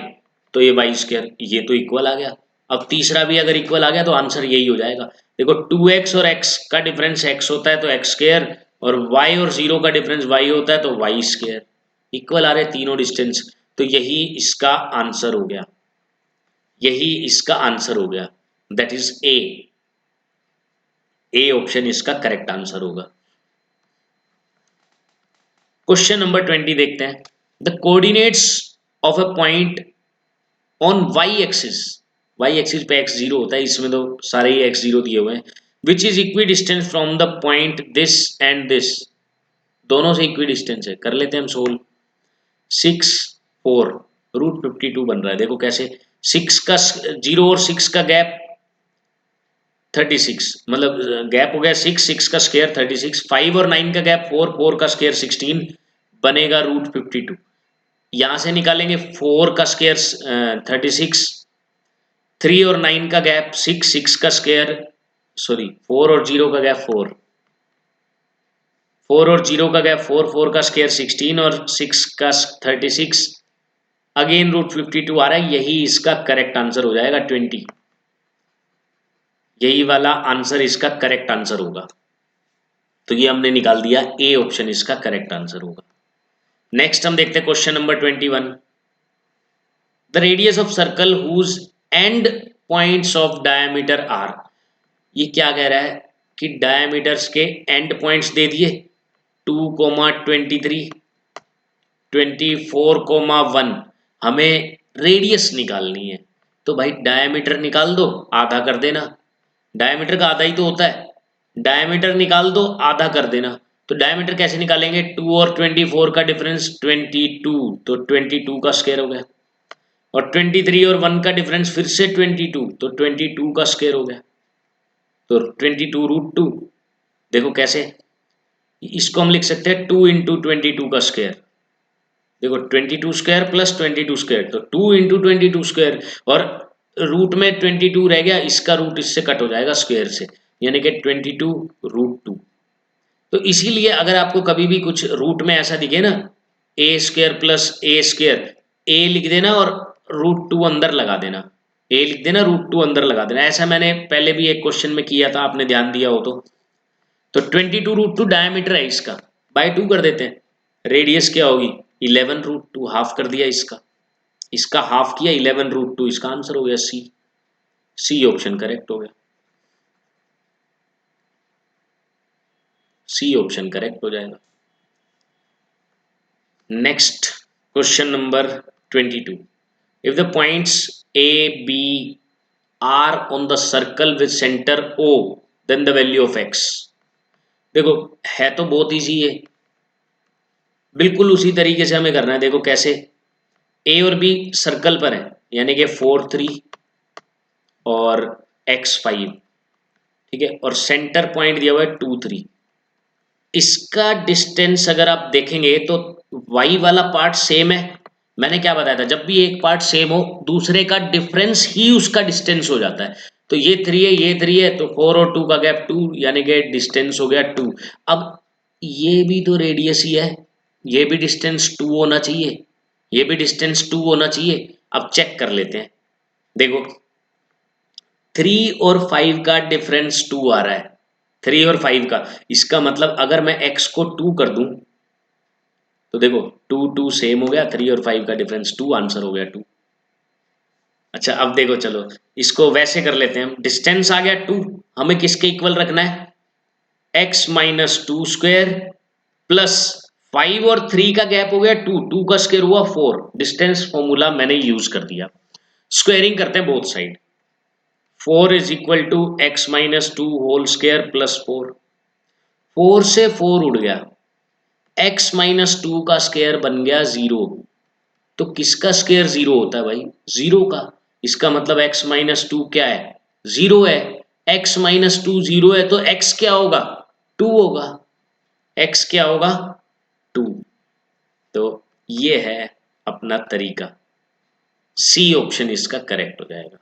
तो ये वाई स्क्वायर, ये तो इक्वल आ गया। अब तीसरा भी अगर इक्वल आ गया तो आंसर यही हो जाएगा। देखो 2x और x का डिफरेंस x होता है तो एक्स स्क्वायर, और y और 0 का डिफरेंस y होता है तो वाई स्क्वायर। इक्वल आ रहे तीनों डिस्टेंस, तो यही इसका आंसर हो गया, यही इसका आंसर हो गया, दैट इज ए ऑप्शन इसका करेक्ट आंसर होगा। क्वेश्चन नंबर 20 देखते हैं। The coordinates of a point on Y axis, Y axis पे एक्स जीरो होता है, इसमें तो सारे ही एक्स जीरो दिए हुए हैं, which is equi distance from the point this and this, दोनों से इक्वी डिस्टेंस है। कर लेते हैं हम सोल्व। 6 4 √52 बन रहा है, देखो कैसे, 6 का 0 और 6 का गैप 36, मतलब गैप हो गया 6, 6 का स्क्वायर 36, 5 और 9 का गैप 4, 4 का स्क्वायर 16 बनेगा √52। यहां से निकालेंगे 4 का स्क्वायर 36, 3 और 9 का गैप 6, 6 का स्क्वायर, सॉरी 4 और 0 का गैप 4, 4 और 0 का गैप 4, 4 का स्क्वायर 16 और 6 का 36, अगेन √52 आ रहा है, यही इसका करेक्ट आंसर हो जाएगा 20, यही वाला आंसर इसका करेक्ट आंसर होगा। तो ये हमने निकाल दिया, ए ऑप्शन इसका करेक्ट आंसर होगा। नेक्स्ट हम देखते हैं question number 21। The radius of circle whose end points of diameter are, ये क्या कह रहा है कि डायमीटर्स के एंड पॉइंट्स दे दिए 2,23, 24,1, हमें रेडियस निकालनी है। तो भाई डायमीटर निकाल दो, आधा कर देना, डायमीटर का आधा ही तो होता है, डायमीटर निकाल दो, आधा कर देना। तो डायमीटर कैसे निकालेंगे, 2 और 24 का डिफरेंस 22, तो 22 का स्क्वायर हो गया, और 23 और 1 का डिफरेंस फिर से 22, तो 22 का स्क्वायर हो गया, तो 22 √2। देखो कैसे, इसको हम लिख सकते हैं 2 इंटू 22 का स्क्वायर, देखो 22 स्क्वायर प्लस 22 स्क्वायर, तो 2 इंटू 22 स्क्वायर, और रूट में 22 रह गया, इसका रूट इससे कट हो जाएगा स्क्वायर से, यानी कि 22 √2। तो इसीलिए अगर आपको कभी भी कुछ रूट में ऐसा दिखे ना, ए स्क्वायर प्लस ए स्क्वायर, ए लिख देना और √2 अंदर लगा देना, ए लिख देना √2 अंदर लगा देना, ऐसा मैंने पहले भी एक क्वेश्चन में किया था, आपने ध्यान दिया हो तो 22 √2 डायमीटर है इसका, बाय 2 कर देते हैं, रेडियस क्या होगी 11 √2, हाफ कर दिया इसका, इसका हाफ किया 11 √2, इसका आंसर हो गया सी, सी ऑप्शन करेक्ट हो गया, सी ऑप्शन करेक्ट हो जाएगा। Next question number 22। If the points A B are on the circle with centre O, then the value of X. देखो है तो बहुत इजी है, बिल्कुल उसी तरीके से हमें करना है। देखो कैसे, ए और बी सर्कल पर है, यानी कि 4 3 और x 5, ठीक है, और सेंटर पॉइंट दिया हुआ है 2 3। इसका डिस्टेंस अगर आप देखेंगे तो y वाला पार्ट सेम है, मैंने क्या बताया था, जब भी एक पार्ट सेम हो दूसरे का डिफरेंस ही उसका डिस्टेंस हो जाता है। तो ये 3 है, ये 3 है, तो 4 और 2 का गैप 2, यानी कि डिस्टेंस हो गया 2। अब ये भी तो रेडियस ही है, ये भी डिस्टेंस 2 होना चाहिए, ये भी डिस्टेंस 2 होना चाहिए। अब चेक कर लेते हैं, देखो 3 और 5 का डिफरेंस 2 आ रहा है, 3 और 5 का, इसका मतलब अगर मैं x को 2 कर दूं तो देखो 2 2 सेम हो गया, 3 और 5 का डिफरेंस 2, आंसर हो गया 2। अच्छा अब देखो, चलो इसको वैसे कर लेते हैं हम, डिस्टेंस आ गया 2, हमें किसके इक्वल रखना है, x माइनस 2 स्क्वायर प्लस 5 और 3 का गैप हो गया 2, 2 का स्क्वायर हुआ 4, डिस्टेंस फॉर्मूला मैंने यूज कर दिया। स्क्वायरिंग करते हैं both side, 4 is equal to X minus 2 whole square plus 4, 4 से 4 उड़ गया, x माइनस 2 का स्क्वायर बन गया 0। तो किसका स्क्वायर 0 होता है भाई, 0 का, इसका मतलब x माइनस 2 क्या है, 0 है, x माइनस 2 0 है, तो x क्या होगा, 2 होगा, x क्या होगा 2। तो ये है अपना तरीका, सी ऑप्शन इसका करेक्ट हो जाएगा।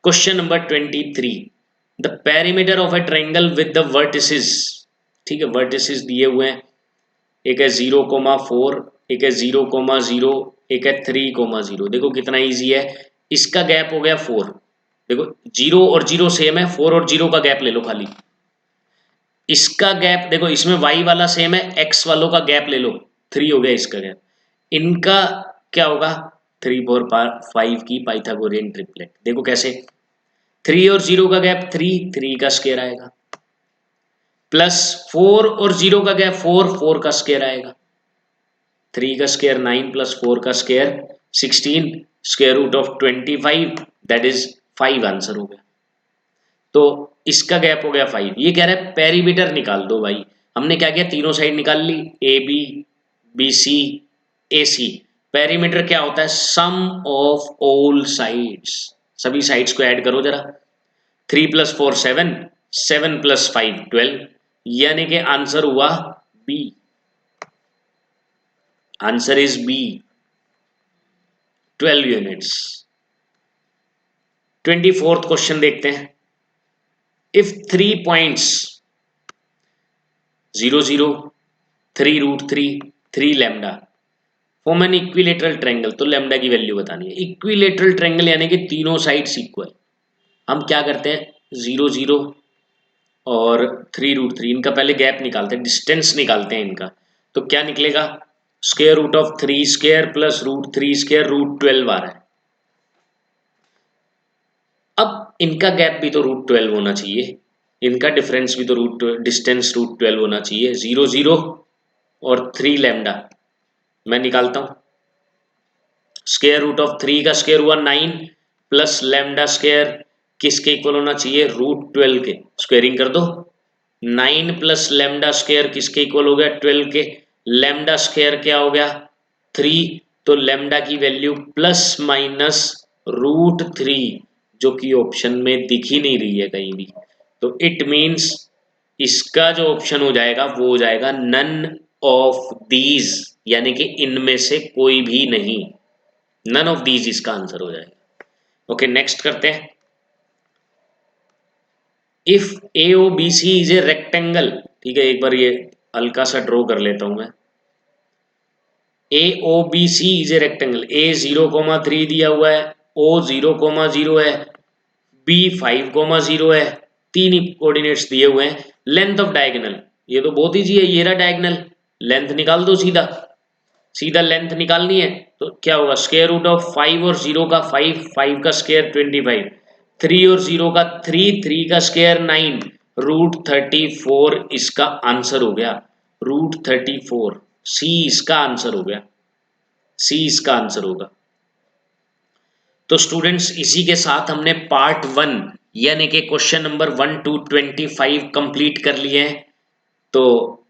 Question number 23। The perimeter of a triangle with the vertices, ठीक है, वर्टिसेस दिए हुए हैं, एक है 0,4, एक है 0,0, एक है 3,0। देखो कितना इजी है, इसका गैप हो गया 4, देखो 0 और 0 सेम है, 4 और 0 का गैप ले लो खाली, इसका गैप देखो, इसमें y वाला सेम है, x वालों का गैप ले लो, 3 हो गया इसका गैप। इनका क्या होगा, 3 4 5 की पाइथागोरियन ट्रिपलेट। देखो कैसे, 3 और 0 का गैप 3 का स्क्वायर आएगा, प्लस 4 और 0 का गैप 4 का स्क्वायर आएगा, 3 का स्क्वायर 9 प्लस 4 का square 16, square root of 25 that is 5 answer हो गया। तो इसका गैप हो गया 5। ये कह रहा है पेरीमीटर निकाल दो भाई। हमने क्या किया, तीनों साइड निकाल ली, A B, B C, A C. Perimeter क्या होता है, सम ऑफ ऑल साइड्स, सभी साइड्स को ऐड करो जरा। 3 + 4 7, 7 + 5 12, यानी कि आंसर हुआ B. Answer is B, 12 units. 24th question देखते हैं। If 3 points 0 0, 3 √3, 3 lambda form an equilateral triangle, तो लैम्डा की वैल्यू बतानी है। इक्विलेटरल ट्रायंगल यानी कि तीनों साइड्स इक्वल। हम क्या करते हैं, 0 0 और 3 √3, इनका पहले गैप निकालते हैं, डिस्टेंस निकालते हैं इनका। तो क्या निकलेगा, square root of 3 square plus √3 square √12 आ रहा है। अब इनका गैप भी तो √12 होना चाहिए, इनका डिफरेंस भी तो डिस्टेंस √12 होना चाहिए। 0 0 और 3 लैम्डा मैं निकालता हूं। स्क्वायर रूट ऑफ 3 का स्क्वायर हुआ 9 प्लस लैम्डा स्क्वायर किसके इक्वल होना चाहिए, √12 के। स्क्वायरिंग कर दो, 9 प्लस लैम्डा स्क्वायर किसके इक्वल हो गया, 12 के। लैम्डा स्क्वायर क्या हो गया, 3, तो लैम्डा की वैल्यू प्लस माइनस √3, जो कि ऑप्शन में दिख ही नहीं रही है कहीं भी। तो इट मीन्स इसका जो ऑप्शन हो जाएगा वो हो जाएगा नन ऑफ दीज, यानी कि इनमें से कोई भी नहीं, नन ऑफ दीज इसका आंसर हो जाएगा। ओके, नेक्स्ट करते हैं। If A O B C is a rectangle, ठीक है, एक बार ये हल्का सा ड्रॉ कर लेता हूं मैं। A O B C is a rectangle, A 0,3 दिया हुआ है, ओ 0,0 है, बी 5,0 है, तीन ही कोऑर्डिनेट्स दिए हुए हैं। लेंथ ऑफ डायगोनल, ये तो बहुत ईजी है, ये रहा डायगोनल, लेंथ निकाल दो सीधा। सीधा लेंथ निकालनी है तो क्या होगा, स्क्वायर रूट ऑफ 5 और 0 का 5, 5 का स्क्वायर 25, 3 और 0 का 3, 3 का स्क्वायर 9, √34 इसका आंसर हो गया। √34, सी इसका आंसर हो गया, सी इसका आंसर होगा। तो स्टूडेंट्स इसी के साथ हमने पार्ट 1 यानी कि क्वेश्चन नंबर 1 to 25 कंप्लीट कर लिए हैं। तो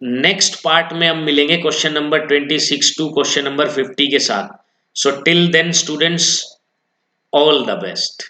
नेक्स्ट पार्ट में हम मिलेंगे question number 26 to question number 50 के साथ। So till then students, all the best.